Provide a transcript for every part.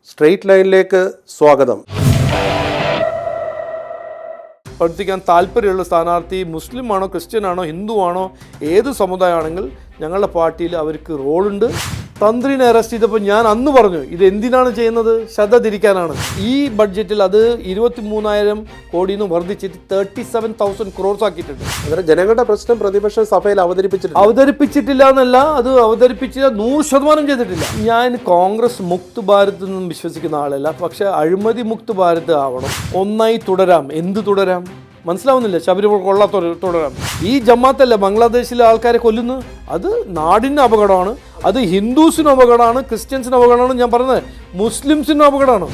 Straight ലൈനിലേക്ക് സ്വാഗതം. പ്രവർത്തിക്കാൻ താല്പര്യമുള്ള സ്ഥാനാർത്ഥി മുസ്ലിം ആണോ, ക്രിസ്ത്യൻ ആണോ, ഹിന്ദു ആണോ, ഏത് സമുദായമാണെങ്കിൽ ഞങ്ങളുടെ പാർട്ടിയിൽ അവർക്ക് റോളുണ്ട്. തന്ത്രിനെ അറസ്റ്റ് ചെയ്തപ്പോൾ ഞാൻ അന്ന് പറഞ്ഞു, ഇത് എന്തിനാണ് ചെയ്യുന്നത്? ശ്രദ്ധ തിരിക്കാനാണ്. ഈ ബഡ്ജറ്റിൽ അത് 23,000 കോടിയിൽ നിന്ന് വർദ്ധിച്ചിട്ട് 37,000 crores ആക്കിയിട്ടുണ്ട്. അന്നേരം ജനങ്ങളുടെ പ്രശ്നം പ്രതിപക്ഷ സഭയിൽ അവതരിപ്പിച്ചിട്ടില്ല എന്നല്ല, അത് അവതരിപ്പിച്ചില്ല, 100% ചെയ്തിട്ടില്ല. ഞാൻ കോൺഗ്രസ് മുക്ത് ഭാരത് എന്നും വിശ്വസിക്കുന്ന ആളല്ല, പക്ഷെ അഴിമതി മുക്ത് ഭാരത് ആവണം. ഒന്നായി തുടരാം. എന്ത് തുടരാം? മനസ്സിലാവുന്നില്ല. ശബരിമല കൊള്ളാത്ത തുടരാം. ഈ ജമാഅത്തല്ല ബംഗ്ലാദേശിലെ ആൾക്കാരെ കൊല്ലുന്നത്. അത് നാടിന് അപകടമാണ്, അത് ഹിന്ദുസിനും അപകടമാണ്, ക്രിസ്ത്യൻസിനും അപകടമാണ്. ഞാൻ പറഞ്ഞത് മുസ്ലിംസിനും അപകടമാണ്.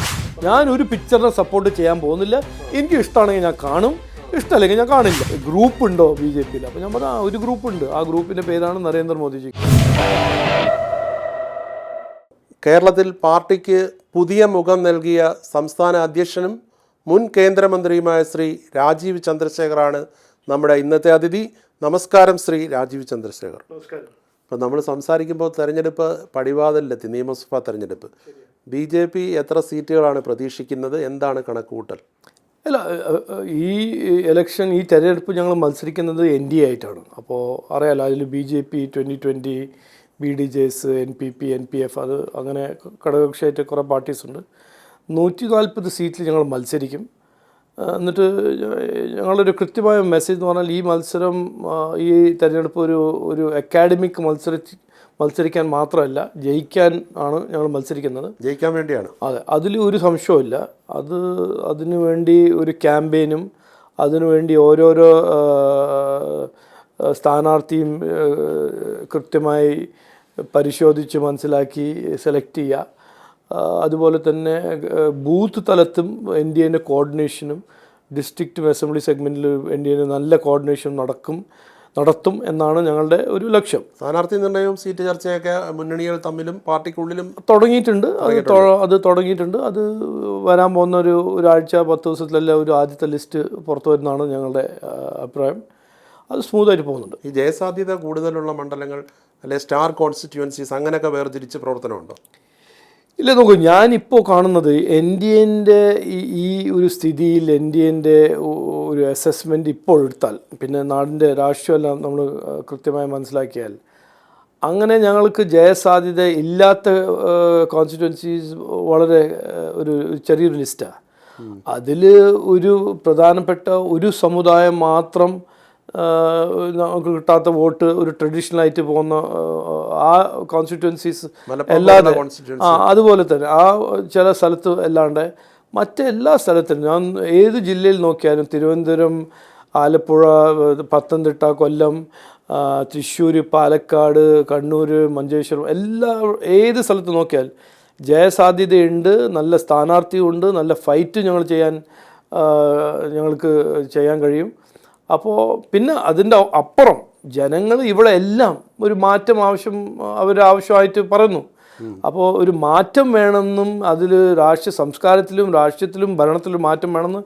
ഞാൻ ഒരു പിക്ചറിനെ സപ്പോർട്ട് ചെയ്യാൻ പോകുന്നില്ല. എനിക്ക് ഇഷ്ടമാണെങ്കിൽ ഞാൻ കാണും, ഇഷ്ടമല്ലെങ്കിൽ ഞാൻ കാണില്ല. ഗ്രൂപ്പ് ഉണ്ടോ BJP-യിൽ? അപ്പോൾ ഞാൻ പറഞ്ഞ ഒരു ഗ്രൂപ്പുണ്ട്. ആ ഗ്രൂപ്പിൻ്റെ പേരാണ് നരേന്ദ്രമോദിജി. കേരളത്തിൽ പാർട്ടിക്ക് പുതിയ മുഖം നൽകിയ സംസ്ഥാന അധ്യക്ഷനും മുൻ കേന്ദ്രമന്ത്രിയുമായ ശ്രീ രാജീവ് ചന്ദ്രശേഖറാണ് നമ്മുടെ ഇന്നത്തെ അതിഥി. നമസ്കാരം ശ്രീ രാജീവ് ചന്ദ്രശേഖർ. നമസ്കാരം. ഇപ്പോൾ നമ്മൾ സംസാരിക്കുമ്പോൾ തെരഞ്ഞെടുപ്പ് പടിവാതിലെത്തി, നിയമസഭാ തെരഞ്ഞെടുപ്പ്. BJP എത്ര സീറ്റുകളാണ് പ്രതീക്ഷിക്കുന്നത്? എന്താണ് കണക്കുകൂട്ടൽ? അല്ല, ഈ ഇലക്ഷൻ, ഈ തെരഞ്ഞെടുപ്പ് ഞങ്ങൾ മത്സരിക്കുന്നത് NDA ആയിട്ടാണ്. അപ്പോൾ അറിയാലോ, അതിൽ BJP 2020, BDJS, NPP, NPF, അത് അങ്ങനെ ഘടകകക്ഷിയായിട്ട് കുറേ പാർട്ടീസുണ്ട്. 140 സീറ്റിൽ ഞങ്ങൾ മത്സരിക്കും. എന്നിട്ട് ഞങ്ങളൊരു കൃത്യമായ മെസ്സേജ് എന്ന് പറഞ്ഞാൽ, ഈ മത്സരം, ഈ തെരഞ്ഞെടുപ്പ് ഒരു അക്കാഡമിക് മത്സരിക്കാൻ മാത്രമല്ല, ജയിക്കാൻ ആണ് ഞങ്ങൾ മത്സരിക്കുന്നത്. ജയിക്കാൻ വേണ്ടിയാണ്. അതെ, അതിൽ ഒരു സംശയമില്ല. അതിനു വേണ്ടി ഒരു ക്യാമ്പയിനും, അതിനുവേണ്ടി ഓരോരോ സ്ഥാനാർത്ഥിയും കൃത്യമായി പരിശോധിച്ച് മനസ്സിലാക്കി സെലക്ട് ചെയ്യുക. അതുപോലെ തന്നെ ബൂത്ത് തലത്തും NDA കോർഡിനേഷനും, ഡിസ്ട്രിക്റ്റ് അസംബ്ലി സെഗ്മെൻറ്റിൽ NDA നല്ല കോർഡിനേഷൻ നടത്തും എന്നാണ് ഞങ്ങളുടെ ഒരു ലക്ഷ്യം. സ്ഥാനാർത്ഥി നിർണ്ണയവും സീറ്റ് ചർച്ചയൊക്കെ മുന്നണികൾ തമ്മിലും പാർട്ടിക്കുള്ളിലും തുടങ്ങിയിട്ടുണ്ട്. അത് തുടങ്ങിയിട്ടുണ്ട്. അത് വരാൻ പോകുന്ന ഒരാഴ്ച 10 ദിവസത്തിലെല്ലാം ഒരു ആദ്യത്തെ ലിസ്റ്റ് പുറത്തു വരുന്നതാണ് ഞങ്ങളുടെ അഭിപ്രായം. അത് സ്മൂത്തായിട്ട് പോകുന്നുണ്ട്. ഈ ജയസാധ്യത കൂടുതലുള്ള മണ്ഡലങ്ങൾ, അല്ലെ സ്റ്റാർ കോൺസ്റ്റിറ്റ്യുവൻസീസ്, അങ്ങനെയൊക്കെ വേർതിരിച്ച് പ്രവർത്തനമുണ്ടോ? ഇല്ല, നോക്കൂ, ഞാനിപ്പോൾ കാണുന്നത് NDA ഈ ഒരു സ്ഥിതിയിൽ NDA ഒരു അസസ്മെൻറ്റ് ഇപ്പോൾ എടുത്താൽ, പിന്നെ നാടിൻ്റെ രാഷ്ട്രീയമെല്ലാം നമ്മൾ കൃത്യമായി മനസ്സിലാക്കിയാൽ, അങ്ങനെ ഞങ്ങൾക്ക് ജയസാധ്യത ഇല്ലാത്ത കോൺസ്റ്റിറ്റ്യുവൻസീസ് വളരെ ഒരു ചെറിയൊരു ലിസ്റ്റാണ്. അതിൽ ഒരു പ്രധാനപ്പെട്ട ഒരു സമുദായം മാത്രം നമുക്ക് കിട്ടാത്ത വോട്ട്, ഒരു ട്രഡീഷണലായിട്ട് പോകുന്ന ആ കോൺസ്റ്റിറ്റ്യുവൻസീസ് അല്ലാതെ, അതുപോലെ തന്നെ ആ ചില സ്ഥലത്ത് അല്ലാണ്ട് മറ്റെല്ലാ സ്ഥലത്തിലും, ഞാൻ ഏത് ജില്ലയിൽ നോക്കിയാലും, തിരുവനന്തപുരം, ആലപ്പുഴ, പത്തനംതിട്ട, കൊല്ലം, തൃശ്ശൂർ, പാലക്കാട്, കണ്ണൂർ, മഞ്ചേശ്വരം, ഏത് സ്ഥലത്ത് നോക്കിയാൽ ജയസാധ്യതയുണ്ട്, നല്ല സ്ഥാനാർത്ഥിയുണ്ട്, നല്ല ഫൈറ്റ് ഞങ്ങൾക്ക് ചെയ്യാൻ കഴിയും. അപ്പോൾ പിന്നെ അതിൻ്റെ അപ്പുറം ജനങ്ങൾ ഇവിടെ എല്ലാം ഒരു മാറ്റം ആവശ്യമായിട്ട് പറയുന്നു. അപ്പോൾ ഒരു മാറ്റം വേണമെന്നും, അതിൽ രാഷ്ട്രീയ സംസ്കാരത്തിലും രാഷ്ട്രീയത്തിലും ഭരണത്തിലും മാറ്റം വേണമെന്ന്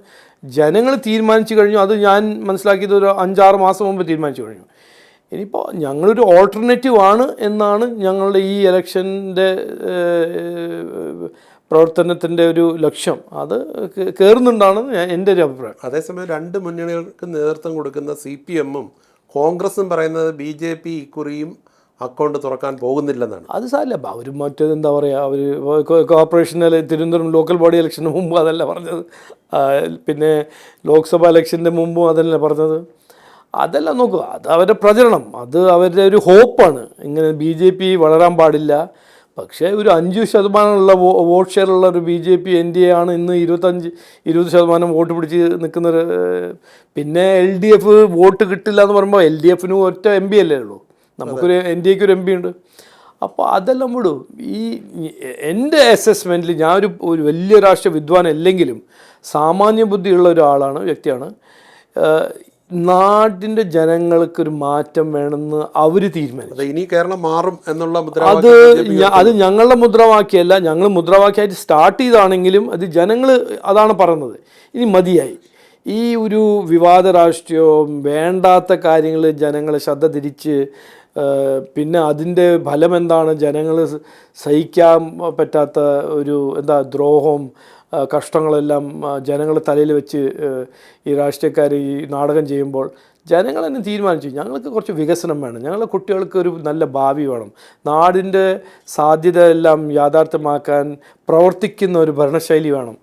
ജനങ്ങൾ തീരുമാനിച്ചു കഴിഞ്ഞു. അത് ഞാൻ മനസ്സിലാക്കിയത് ഒരു 5-6 മാസം മുമ്പ് തീരുമാനിച്ചു കഴിഞ്ഞു. ഇനിയിപ്പോൾ ഞങ്ങളൊരു ഓൾട്ടർനേറ്റീവ് ആണ് എന്നാണ് ഞങ്ങളുടെ ഈ ഇലക്ഷൻ്റെ പ്രവർത്തനത്തിൻ്റെ ഒരു ലക്ഷ്യം. അത് കയറുന്നുണ്ടാണ് എൻ്റെ ഒരു അഭിപ്രായം. അതേസമയം രണ്ട് മുന്നണികൾക്ക് നേതൃത്വം കൊടുക്കുന്ന CPM-ഉം കോൺഗ്രസും പറയുന്നത് BJP ഇക്കുറിയും അക്കൗണ്ട് തുറക്കാൻ പോകുന്നില്ലെന്നാണ്. അത് സാരമില്ല, അവർ മറ്റേതെന്താ പറയുക, അവർ കോർപ്പറേഷനിൽ തിരുവനന്തപുരം ലോക്കൽ ബോഡി ഇലക്ഷന് മുമ്പ് അതല്ല പറഞ്ഞത്, പിന്നെ ലോക്സഭ ഇലക്ഷൻ്റെ മുമ്പും അതല്ല പറഞ്ഞത്. അതെല്ലാം നോക്കുക, അത് അവരുടെ പ്രചരണം, അത് അവരുടെ ഒരു ഹോപ്പാണ്. ഇങ്ങനെ BJP വളരാൻ പാടില്ല, പക്ഷേ ഒരു 5% വോട്ട് ഷെയറുള്ള ഒരു BJP NDA ആണ് ഇന്ന് 20% വോട്ട് പിടിച്ച് നിൽക്കുന്നത്. പിന്നെ LDF വോട്ട് കിട്ടില്ല എന്ന് പറയുമ്പോൾ LDF-ന് ഒറ്റ MP അല്ലേ ഉള്ളൂ, നമുക്കൊരു NDAക്ക് ഒരു MP ഉണ്ട്. അപ്പോൾ അതെല്ലാം വിടും. എൻ്റെ അസസ്മെൻറ്റിൽ ഞാൻ ഒരു വലിയ രാഷ്ട്രീയ വിദ്വാൻ അല്ലെങ്കിലും സാമാന്യ ബുദ്ധിയുള്ള വ്യക്തിയാണ്. നാടിൻ്റെ ജനങ്ങൾക്കൊരു മാറ്റം വേണമെന്ന് അവർ തീരുമാനിച്ചു. ഇനി കേരളം മാറും എന്നുള്ള അത് ഞങ്ങളുടെ മുദ്രാവാക്യമല്ല, ഞങ്ങൾ മുദ്രാവാക്യമായിട്ട് സ്റ്റാർട്ട് ചെയ്താണെങ്കിലും അത് ജനങ്ങൾ അതാണ് പറയുന്നത്. ഇനി മതിയായി, ഈ ഒരു വിവാദ രാഷ്ട്രീയവും വേണ്ടാത്ത കാര്യങ്ങൾ ജനങ്ങളെ ശ്രദ്ധ തിരിച്ച് പിന്നെ അതിൻ്റെ ഫലം എന്താണ്, ജനങ്ങൾ സഹിക്കാൻ പറ്റാത്ത ഒരു ദ്രോഹവും കഷ്ടങ്ങളെല്ലാം ജനങ്ങൾ തലയിൽ വെച്ച് ഈ രാഷ്ട്രീയക്കാർ ഈ നാടകം ചെയ്യുമ്പോൾ ജനങ്ങൾ തന്നെ തീരുമാനിച്ചു ഞങ്ങൾക്ക് കുറച്ച് വികസനം വേണം, ഞങ്ങളുടെ കുട്ടികൾക്ക് ഒരു നല്ല ഭാവി വേണം, നാടിൻ്റെ സാധ്യത എല്ലാം യാഥാർത്ഥ്യമാക്കാൻ പ്രവർത്തിക്കുന്ന ഒരു ഭരണശൈലി വേണം.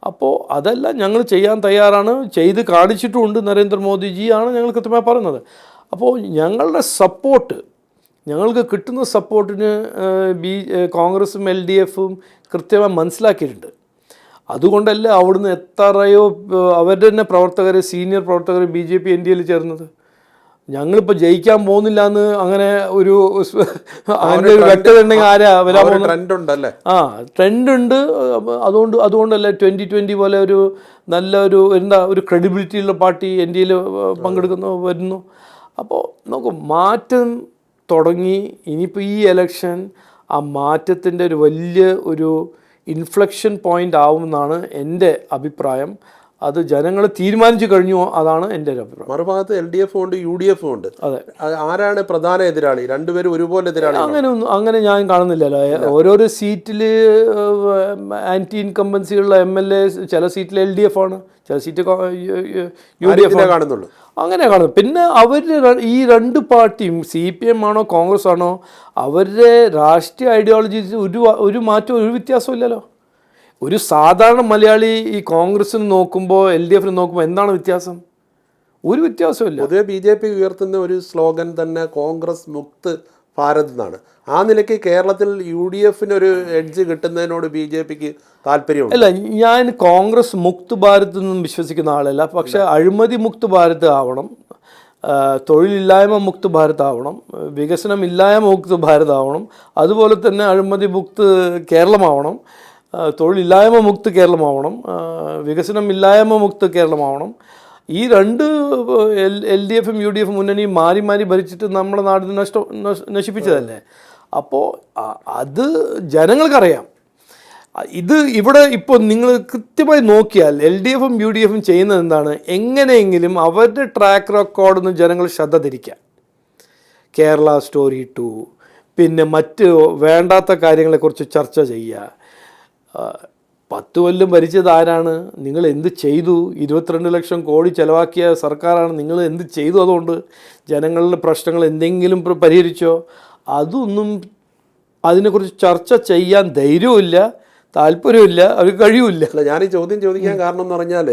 അപ്പോൾ അതെല്ലാം ഞങ്ങൾ ചെയ്യാൻ തയ്യാറാണ്, ചെയ്ത് കാണിച്ചിട്ടുമുണ്ട്. നരേന്ദ്രമോദിജിയാണ് ഞങ്ങൾ കൃത്യമായി പറയുന്നത്. അപ്പോൾ ഞങ്ങളുടെ സപ്പോർട്ട്, ഞങ്ങൾക്ക് കിട്ടുന്ന സപ്പോർട്ടിന് കോൺഗ്രസും LDFും കൃത്യമായി മനസ്സിലാക്കിയിട്ടുണ്ട്. അതുകൊണ്ടല്ല അവിടുന്ന് എത്രയോ അവരുടെ തന്നെ പ്രവർത്തകർ, സീനിയർ പ്രവർത്തകർ BJP NDAയിൽ ചേർന്നത്. ഞങ്ങളിപ്പോൾ ജയിക്കാൻ പോകുന്നില്ല എന്ന് അങ്ങനെ ഒരു വ്യക്തത ഉണ്ടെങ്കിൽ ആരാ വരാൻ പോകുന്നത്? ട്രെൻഡ് ഉണ്ട്. അതുകൊണ്ടല്ല 2020 പോലെ ഒരു നല്ല ഒരു ക്രെഡിബിലിറ്റി ഉള്ള പാർട്ടി NDAയിൽ വരുന്നു. അപ്പോൾ നമുക്ക് മാറ്റം തുടങ്ങി. ഇനിയിപ്പോൾ ഈ ഇലക്ഷൻ ആ മാറ്റത്തിൻ്റെ ഒരു വലിയ ഒരു ഇൻഫ്ലക്ഷൻ പോയിൻ്റ് ആവുമെന്നാണ് എൻ്റെ അഭിപ്രായം. അത് ജനങ്ങൾ തീരുമാനിച്ചു കഴിഞ്ഞു, അതാണ് എൻ്റെ ഒരു അഭിപ്രായം. മറുഭാഗത്ത് LDF ഉണ്ട്, UDF ഉണ്ട്. അതെ, ആരാണ് പ്രധാന എതിരാളി? രണ്ടുപേരും ഒരുപോലെ എതിരാളി? അങ്ങനെ ഞാൻ കാണുന്നില്ലല്ലോ. ഓരോരോ സീറ്റിൽ ആൻറ്റി ഇൻകംബൻസിയുള്ള MLA, ചില സീറ്റിൽ LDF ആണ്, ചില സീറ്റ് UDF കാണുന്നുള്ളൂ. അങ്ങനെ കാണുന്നു. പിന്നെ അവർ ഈ രണ്ട് പാർട്ടിയും CPM ആണോ കോൺഗ്രസ് ആണോ, അവരുടെ രാഷ്ട്രീയ ഐഡിയോളജീസ് ഒരു മാറ്റവും ഒരു വ്യത്യാസവും ഇല്ലല്ലോ. ഒരു സാധാരണ മലയാളി ഈ കോൺഗ്രസിന് നോക്കുമ്പോൾ LDFന് നോക്കുമ്പോൾ എന്താണ് വ്യത്യാസം? ഒരു വ്യത്യാസമില്ല. പൊതുവെ BJP ഉയർത്തുന്ന ഒരു സ്ലോഗൻ തന്നെ കോൺഗ്രസ് മുക്ത് ഭാരത് എന്നാണ്. ആ നിലയ്ക്ക് കേരളത്തിൽ UDFന് ഒരു എഡ്ജ് കിട്ടുന്നതിനോട് BJPക്ക് താല്പര്യമുണ്ട്. അല്ല, ഞാൻ കോൺഗ്രസ് മുക്ത് ഭാരത് എന്നും വിശ്വസിക്കുന്ന ആളല്ല. പക്ഷേ അഴിമതി മുക്ത് ഭാരത് ആവണം, തൊഴിലില്ലായ്മ മുക്ത് ഭാരത് ആവണം, വികസനമില്ലായ്മ മുക്ത് ഭാരത് ആവണം, അതുപോലെ തന്നെ അഴിമതി മുക്ത് കേരളമാവണം, തൊഴിലില്ലായ്മ മുക്ത് കേരളമാവണം, വികസനമില്ലായ്മ മുക്ത് കേരളമാവണം. ഈ രണ്ട് LDFും UDFും മുന്നണിയും മാറി മാറി ഭരിച്ചിട്ട് നമ്മുടെ നാടിനെ നശിപ്പിച്ചതല്ലേ. അപ്പോൾ അത് ജനങ്ങൾക്കറിയാം. ഇവിടെ ഇപ്പോൾ നിങ്ങൾ കൃത്യമായി നോക്കിയാൽ LDFും UDFും ചെയ്യുന്നത് എന്താണ്? എങ്ങനെയെങ്കിലും അവരുടെ ട്രാക്ക് റെക്കോർഡിൽ നിന്ന് ജനങ്ങൾ ശ്രദ്ധ തിരിക്കുക. കേരള സ്റ്റോറി 2, പിന്നെ മറ്റ് വേണ്ടാത്ത കാര്യങ്ങളെക്കുറിച്ച് ചർച്ച ചെയ്യുക. 10 കൊല്ലം ഭരിച്ചത് ആരാണ്? നിങ്ങൾ എന്ത് ചെയ്തു? 22 ലക്ഷം കോടി ചിലവാക്കിയ സർക്കാരാണ്. നിങ്ങൾ എന്ത് ചെയ്തു? അതുകൊണ്ട് ജനങ്ങളുടെ പ്രശ്നങ്ങൾ എന്തെങ്കിലും പരിഹരിച്ചോ? അതൊന്നും അതിനെക്കുറിച്ച് ചർച്ച ചെയ്യാൻ ധൈര്യവുമില്ല, താല്പര്യമില്ല, അവർക്ക് കഴിയുമില്ല. അല്ല, ഞാൻ ഈ ചോദ്യം ചോദിക്കാൻ കാരണം എന്ന് പറഞ്ഞാൽ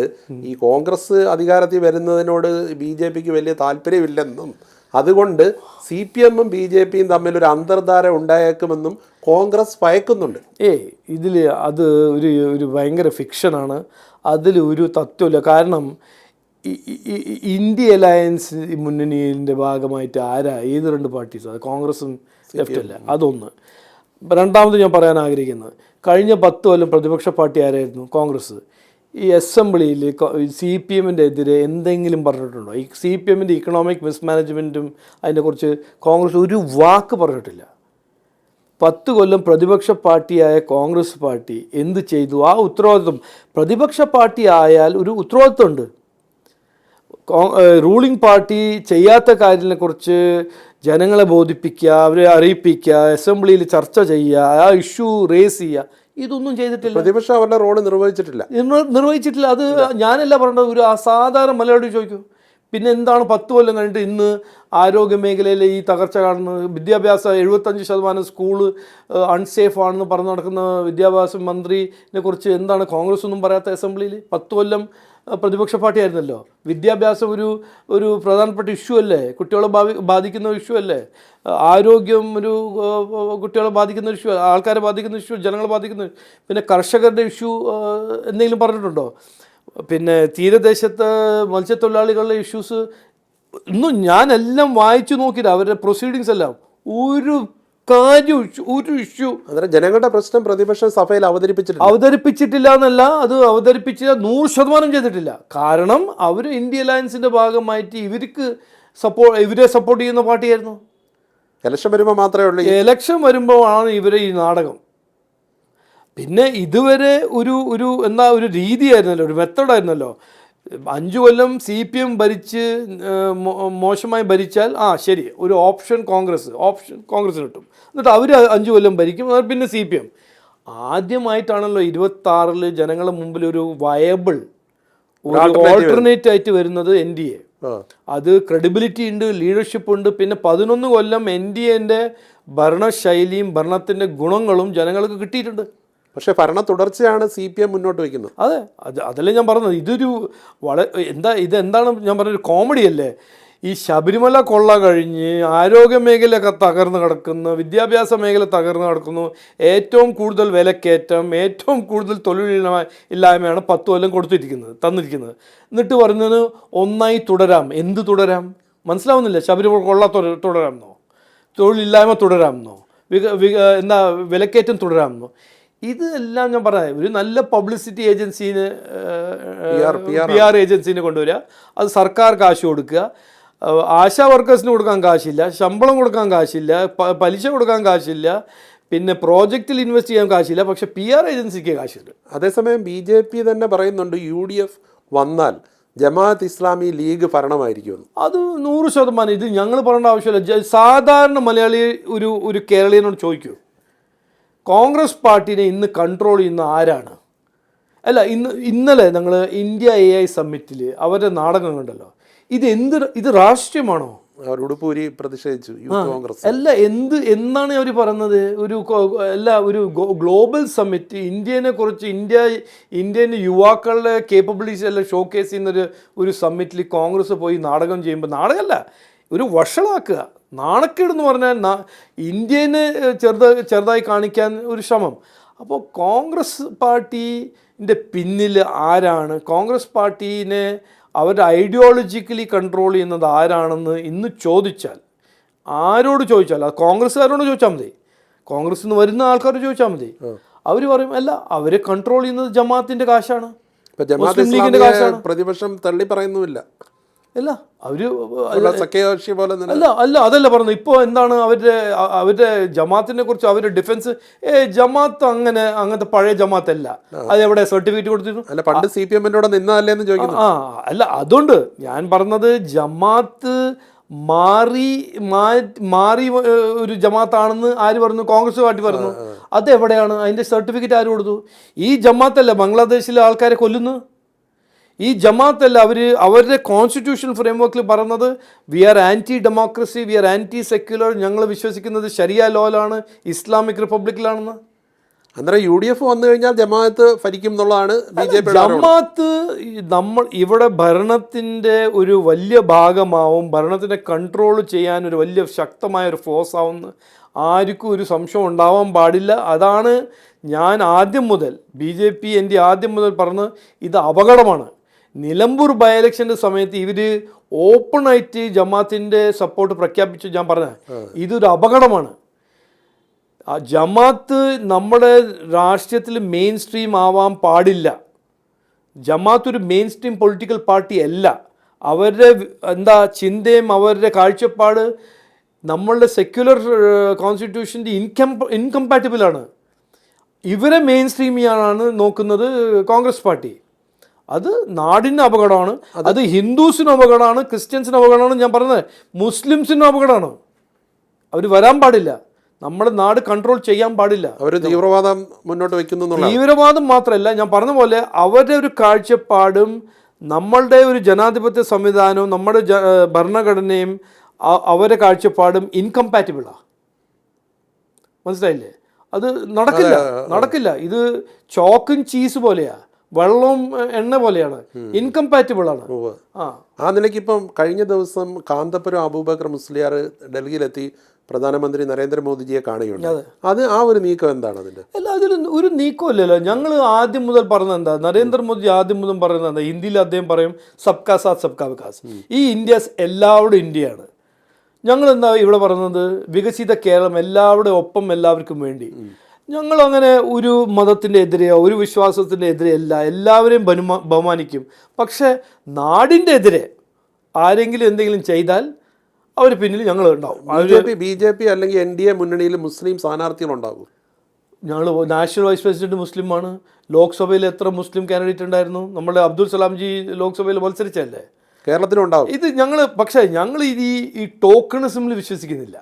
ഈ കോൺഗ്രസ് അധികാരത്തിൽ വരുന്നതിനോട് BJPക്ക് വലിയ താല്പര്യമില്ലെന്നും അതുകൊണ്ട് CPMും BJPയും തമ്മിലൊരു അന്തർധാര ഉണ്ടായേക്കുമെന്നും കോൺഗ്രസ് ഭയക്കുന്നുണ്ട്. ഇതിൽ അത് ഒരു ഭയങ്കര ഫിക്ഷനാണ്. അതിൽ ഒരു തത്വമില്ല. കാരണം ഇന്ത്യ അലയൻസ് മുന്നണിയുടെ ഭാഗമായിട്ട് ഏത് രണ്ട് പാർട്ടീസും, അത് കോൺഗ്രസും ലെഫ്റ്റ് അല്ല. അതൊന്ന്. രണ്ടാമത് ഞാൻ പറയാൻ ആഗ്രഹിക്കുന്നത്, കഴിഞ്ഞ 10 കൊല്ലം പ്രതിപക്ഷ പാർട്ടി ആരായിരുന്നു? കോൺഗ്രസ്. ഈ അസംബ്ലിയിൽ CPMൻ്റെ എതിരെ എന്തെങ്കിലും പറഞ്ഞിട്ടുണ്ടോ? ഈ CPMൻ്റെ ഇക്കണോമിക് മിസ്മാനേജ്മെൻറ്റും അതിനെക്കുറിച്ച് കോൺഗ്രസ് ഒരു വാക്ക് പറഞ്ഞിട്ടില്ല. 10 കൊല്ലം പ്രതിപക്ഷ പാർട്ടിയായ കോൺഗ്രസ് പാർട്ടി എന്ത് ചെയ്തു? ആ ഉത്തരവാദിത്വം, പ്രതിപക്ഷ പാർട്ടി ആയാൽ ഒരു ഉത്തരവാദിത്വമുണ്ട്. റൂളിംഗ് പാർട്ടി ചെയ്യാത്ത കാര്യങ്ങളെക്കുറിച്ച് ജനങ്ങളെ ബോധിപ്പിക്കുക, അവരെ അറിയിപ്പിക്കുക, അസംബ്ലിയിൽ ചർച്ച ചെയ്യുക, ആ ഇഷ്യൂ റേസ് ചെയ്യുക, ഇതൊന്നും ചെയ്തിട്ടില്ല. പ്രതിപക്ഷം അവരുടെ റോള് നിർവഹിച്ചിട്ടില്ല. അത് ഞാനല്ല പറഞ്ഞത്, ഒരു അസാധാരണ മലയാളി ചോദിക്കൂ. പിന്നെ എന്താണ് 10 കൊല്ലം കഴിഞ്ഞിട്ട് ഇന്ന് ആരോഗ്യ മേഖലയിലെ ഈ തകർച്ച കാണുന്നത്? വിദ്യാഭ്യാസം 75% സ്കൂള് അൺസേഫ് ആണെന്ന് പറഞ്ഞു നടക്കുന്ന വിദ്യാഭ്യാസ മന്ത്രിനെ കുറിച്ച് എന്താണ് കോൺഗ്രസ് ഒന്നും പറയാത്ത അസംബ്ലിയിൽ? 10 കൊല്ലം പ്രതിപക്ഷ പാർട്ടി ആയിരുന്നല്ലോ. വിദ്യാഭ്യാസം ഒരു പ്രധാനപ്പെട്ട ഇഷ്യൂ അല്ലേ? കുട്ടികളെ ബാധിക്കുന്ന ഇഷ്യൂ അല്ലേ? ആരോഗ്യം കുട്ടികളെ ബാധിക്കുന്ന ഇഷ്യൂ, ആൾക്കാരെ ബാധിക്കുന്ന ഇഷ്യൂ, ജനങ്ങളെ ബാധിക്കുന്ന. പിന്നെ കർഷകരുടെ ഇഷ്യൂ എന്തെങ്കിലും പറഞ്ഞിട്ടുണ്ടോ? പിന്നെ തീരദേശത്ത് മത്സ്യത്തൊഴിലാളികളുടെ ഇഷ്യൂസ് ഒന്നും ഞാനെല്ലാം വായിച്ചു നോക്കിയില്ല. അവരുടെ പ്രൊസീഡിങ്സ് എല്ലാം ഒരു ഇഷ്യൂ ജനങ്ങളുടെ പ്രശ്നം പ്രതിപക്ഷം സഭയിൽ അവതരിപ്പിച്ചിട്ടില്ല എന്നല്ല, അത് അവതരിപ്പിച്ചില്ല 100% ചെയ്തിട്ടില്ല. കാരണം അവർ ഇന്ത്യ അലയൻസിൻ്റെ ഭാഗമായിട്ട് ഇവരെ സപ്പോർട്ട് ചെയ്യുന്ന പാർട്ടിയായിരുന്നു. ഇലക്ഷൻ വരുമ്പോൾ മാത്രമേ ഉള്ളൂ. ഇലക്ഷൻ വരുമ്പോൾ ആണ് ഇവരെ ഈ നാടകം. പിന്നെ ഇതുവരെ ഒരു രീതിയായിരുന്നല്ലോ, ഒരു മെത്തഡായിരുന്നല്ലോ. 5 കൊല്ലം CPM ഭരിച്ച് മോശമായി ഭരിച്ചാൽ ശരി, ഒരു ഓപ്ഷൻ കോൺഗ്രസ്സിന് കിട്ടും. എന്നിട്ട് അവർ 5 കൊല്ലം ഭരിക്കും, പിന്നെ CPM. ആദ്യമായിട്ടാണല്ലോ 26 ജനങ്ങളുടെ മുമ്പിൽ ഒരു വയബിൾ ഒരു ഓൾട്ടർനേറ്റ് ആയിട്ട് വരുന്നത് NDA. അത് ക്രെഡിബിലിറ്റി ഉണ്ട്, ലീഡർഷിപ്പ് ഉണ്ട്. പിന്നെ 11 കൊല്ലം NDAൻ്റെ ഭരണശൈലിയും ഭരണത്തിൻ്റെ ഗുണങ്ങളും ജനങ്ങൾക്ക് കിട്ടിയിട്ടുണ്ട്. പക്ഷേ ഭരണ തുടർച്ചയാണ് CPM മുന്നോട്ട് വയ്ക്കുന്നത്. അതെ, അതല്ലേ ഞാൻ പറഞ്ഞത്. ഇതൊരു ഇതെന്താണ് ഞാൻ പറഞ്ഞൊരു കോമഡി അല്ലേ? ഈ ശബരിമല കൊള്ള കഴിഞ്ഞ് ആരോഗ്യ മേഖലയൊക്കെ തകർന്ന് കിടക്കുന്നു, വിദ്യാഭ്യാസ മേഖല തകർന്ന് കിടക്കുന്നു, ഏറ്റവും കൂടുതൽ വിലക്കയറ്റം, ഏറ്റവും കൂടുതൽ തൊഴിലില്ലായ്മയാണ് 10 കൊല്ലം തന്നിരിക്കുന്നത്. എന്നിട്ട് പറഞ്ഞത് ഒന്നായി തുടരാം. എന്ത് തുടരാം? മനസ്സിലാവുന്നില്ല. ശബരിമല കൊള്ള തുടരാമെന്നോ, തൊഴിലില്ലായ്മ തുടരാമെന്നോ, വിലക്കയറ്റം തുടരാമെന്നോ? ഇതെല്ലാം ഞാൻ പറയാം, ഒരു നല്ല പബ്ലിസിറ്റി ഏജൻസീനെ, PR ഏജൻസീനെ കൊണ്ടുവരിക, അത് സർക്കാർ കാശ് കൊടുക്കുക, ആശാ വർക്കേഴ്സിന് കൊടുക്കാൻ കാശില്ല, ശമ്പളം കൊടുക്കാൻ കാശില്ല, പലിശ കൊടുക്കാൻ കാശില്ല, പിന്നെ പ്രോജക്റ്റിൽ ഇൻവെസ്റ്റ് ചെയ്യാൻ കാശില്ല, പക്ഷേ PR ഏജൻസിക്ക് കാശുണ്ട്. അതേസമയം BJP തന്നെ പറയുന്നുണ്ട് UDF വന്നാൽ ജമാഅത്ത് ഇസ്ലാമി ലീഗ് ഭരണമായിരിക്കുമെന്ന്. അത് 100%. ഇത് ഞങ്ങൾ പറയേണ്ട ആവശ്യമില്ല. സാധാരണ മലയാളി ഒരു കേരളീയനോട് ചോദിക്കൂ, കോൺഗ്രസ് പാർട്ടിനെ ഇന്ന് കൺട്രോൾ ചെയ്യുന്ന ആരാണ്? അല്ല, ഇന്നലെ ഞങ്ങൾ ഇന്ത്യ AI സമ്മിറ്റിൽ അവരുടെ നാടകം കണ്ടല്ലോ. ഇത് രാഷ്ട്രീയമാണോ? ഉടുപ്പൂരി പ്രതിഷേധിച്ചു യൂത്ത് കോൺഗ്രസ്. അല്ല, എന്നാണ് അവർ പറയുന്നത്? ഒരു ഗ്ലോബൽ സമ്മിറ്റ്, ഇന്ത്യനെ കുറിച്ച് ഇന്ത്യൻ യുവാക്കളുടെ കേപ്പബിലിറ്റീസ് എല്ലാം ഷോക്കേസ് ചെയ്യുന്ന ഒരു സമ്മിറ്റിൽ കോൺഗ്രസ് പോയി നാടകം ചെയ്യുമ്പോൾ, നാടകമല്ല, ഒരു വഷളാക്കുക, നാണക്കേടെന്ന് പറഞ്ഞാൽ ഇന്ത്യനെ ചെറുതായി കാണിക്കാൻ ഒരു ശ്രമം. അപ്പോൾ കോൺഗ്രസ് പാർട്ടീൻ്റെ പിന്നിൽ ആരാണ്? കോൺഗ്രസ് പാർട്ടീനെ അവരുടെ ഐഡിയോളജിക്കലി കൺട്രോൾ ചെയ്യുന്നത് ആരാണെന്ന് ഇന്ന് ചോദിച്ചാൽ, ആരോട് ചോദിച്ചാൽ, അത് കോൺഗ്രസ്സുകാരോട് ചോദിച്ചാൽ മതി, കോൺഗ്രസ്സിൽ നിന്ന് വരുന്ന ആൾക്കാരോട് ചോദിച്ചാൽ മതി. അവർ പറയും അല്ല, അവരെ കൺട്രോൾ ചെയ്യുന്നത് ജമാഅത്തിൻ്റെ കാശാണ്, മുസ്ലിം ലീഗിൻ്റെ കാശാണ്. പ്രതിപക്ഷം തള്ളി പറയുന്നുമില്ല. അല്ല, അതല്ല പറഞ്ഞത്. ഇപ്പോൾ എന്താണ് അവരുടെ ജമാഅത്തിനെ കുറിച്ച് അവരുടെ ഡിഫൻസ്? ജമാഅത്ത് അങ്ങനത്തെ പഴയ ജമാഅത്തല്ല. അതെവിടെ സർട്ടിഫിക്കറ്റ് കൊടുത്തിരുന്നു? അല്ല, പണ്ട് CPM-ന്റെ നിന്നതല്ലേന്ന് ചോദിക്കുന്നു. അല്ല, അതുകൊണ്ട് ഞാൻ പറഞ്ഞത് ജമാഅത്ത് മാറി ഒരു ജമാഅത്താണെന്ന് ആര് പറഞ്ഞു? കോൺഗ്രസ് പാർട്ടി പറഞ്ഞു. അതെവിടെയാണ്? അതിൻ്റെ സർട്ടിഫിക്കറ്റ് ആര് കൊടുത്തു? ഈ ജമാഅത്തല്ല ബംഗ്ലാദേശിലെ ആൾക്കാരെ കൊല്ലുന്നു. ഈ ജമാഅത്തല്ല അവരുടെ കോൺസ്റ്റിറ്റ്യൂഷൻ ഫ്രെയിംവർക്കിൽ പറയുന്നത് we are anti democracy, we are anti secular, ഞങ്ങൾ വിശ്വസിക്കുന്നത് ശരിയ ലോയിലാണ്, ഇസ്ലാമിക് റിപ്പബ്ലിക്കിലാണെന്ന്. അന്നേരം UDF വന്നു കഴിഞ്ഞാൽ ജമാഅത്ത് ഭരിക്കും എന്നുള്ളതാണ് BJP. ജമാഅത്ത് ഇവിടെ ഭരണത്തിൻ്റെ ഒരു വലിയ ഭാഗമാവും, ഭരണത്തിനെ കൺട്രോൾ ചെയ്യാൻ ഒരു വലിയ ശക്തമായ ഒരു ഫോഴ്സ് ആവുമെന്ന് ആർക്കും ഒരു സംശയം ഉണ്ടാവാൻ പാടില്ല. അതാണ് ഞാൻ ആദ്യം മുതൽ BJP ആദ്യം മുതൽ പറഞ്ഞ് ഇത് അപകടമാണ്. നിലമ്പൂർ ബൈ ഇലക്ഷൻ്റെ സമയത്ത് ഇവർ ഓപ്പണായിട്ട് ജമാഅത്തിൻ്റെ സപ്പോർട്ട് പ്രഖ്യാപിച്ചു. ഞാൻ പറഞ്ഞ ഇതൊരു അപകടമാണ്. ജമാഅത്ത് നമ്മുടെ രാഷ്ട്രീയത്തിൽ മെയിൻ സ്ട്രീം ആവാൻ പാടില്ല. ജമാഅത്ത് ഒരു മെയിൻ സ്ട്രീം പൊളിറ്റിക്കൽ പാർട്ടി അല്ല. അവരുടെ ചിന്തയും അവരുടെ കാഴ്ചപ്പാട് നമ്മളുടെ സെക്യുലർ കോൺസ്റ്റിറ്റ്യൂഷൻ്റെ ഇൻകമ്പാറ്റബിളാണ്. ഇവരെ മെയിൻ സ്ട്രീം ചെയ്യാനാണ് നോക്കുന്നത് കോൺഗ്രസ് പാർട്ടി. അത് നാടിന് അപകടമാണ്, അത് ഹിന്ദുസിനും അപകടമാണ്, ക്രിസ്ത്യൻസിനും അപകടമാണ്. ഞാൻ പറഞ്ഞത് മുസ്ലിംസിനും അപകടമാണ്. അവർ വരാൻ പാടില്ല, നമ്മുടെ നാട് കൺട്രോൾ ചെയ്യാൻ പാടില്ല. അവർ തീവ്രവാദം മുന്നോട്ട് വയ്ക്കുന്നു. തീവ്രവാദം മാത്രമല്ല, ഞാൻ പറഞ്ഞ പോലെ അവരുടെ ഒരു കാഴ്ചപ്പാടും നമ്മളുടെ ഒരു ജനാധിപത്യ സംവിധാനവും നമ്മുടെ ഭരണഘടനയും അവരുടെ കാഴ്ചപ്പാടും ഇൻകമ്പാറ്റബിളാണ്. മനസ്സിലായില്ലേ? അത് നടക്കില്ല. ഇത് ചോക്കും ചീസ് പോലെയാ, വെള്ളവും എണ്ണ പോലെയാണ്, ഇൻകമ്പാറ്റബിൾ ആണ്. ആ നിലയ്ക്ക് ഇപ്പം കഴിഞ്ഞ ദിവസം കാന്തപുരം അബൂബക്കർ മുസ്ലിയാർ ഡൽഹിയിലെത്തി പ്രധാനമന്ത്രി നരേന്ദ്രമോദിജിയെ കാണുകയുണ്ട്. അത് ആ ഒരു നീക്കം എന്താണ് അതിൻ്റെ? അല്ല, അതിൽ ഒരു നീക്കമില്ലല്ലോ. ഞങ്ങൾ ആദ്യം മുതൽ പറഞ്ഞത് എന്താ, നരേന്ദ്രമോദി ആദ്യം മുതൽ പറയുന്നത് എന്താ, ഹിന്ദിയിൽ അദ്ദേഹം പറയും സബ്കാ സാത്ത് സബ്കാ വികാസ്. ഈ ഇന്ത്യ എല്ലാവരുടെ ഇന്ത്യയാണ്. ഞങ്ങൾ എന്താ ഇവിടെ പറയുന്നത്, വികസിത കേരളം, എല്ലാവരുടെ ഒപ്പം എല്ലാവർക്കും വേണ്ടി. ഞങ്ങൾ അങ്ങനെ ഒരു മതത്തിൻ്റെ എതിരെയോ ഒരു വിശ്വാസത്തിൻ്റെ എതിരെയല്ല, എല്ലാവരെയും ബഹുമാനിക്കും. പക്ഷേ നാടിൻ്റെ എതിരെ ആരെങ്കിലും എന്തെങ്കിലും ചെയ്താൽ അവർ പിന്നിൽ ഞങ്ങൾ ഉണ്ടാവും. BJP അല്ലെങ്കിൽ NDA മുന്നണിയിൽ മുസ്ലിം സ്ഥാനാർത്ഥികളുണ്ടാകും. ഞങ്ങൾ നാഷണൽ വൈസ് പ്രസിഡന്റ് മുസ്ലിമാണ്. ലോക്സഭയിൽ എത്ര മുസ്ലിം കാൻഡിഡേറ്റ് ഉണ്ടായിരുന്നു? നമ്മുടെ അബ്ദുൽ സലാംജി ലോക്സഭയിൽ മത്സരിച്ചല്ലേ? കേരളത്തിലുണ്ടാവും ഇത് പക്ഷേ ഞങ്ങൾ ഈ ടോക്കണിസമിൽ വിശ്വസിക്കുന്നില്ല.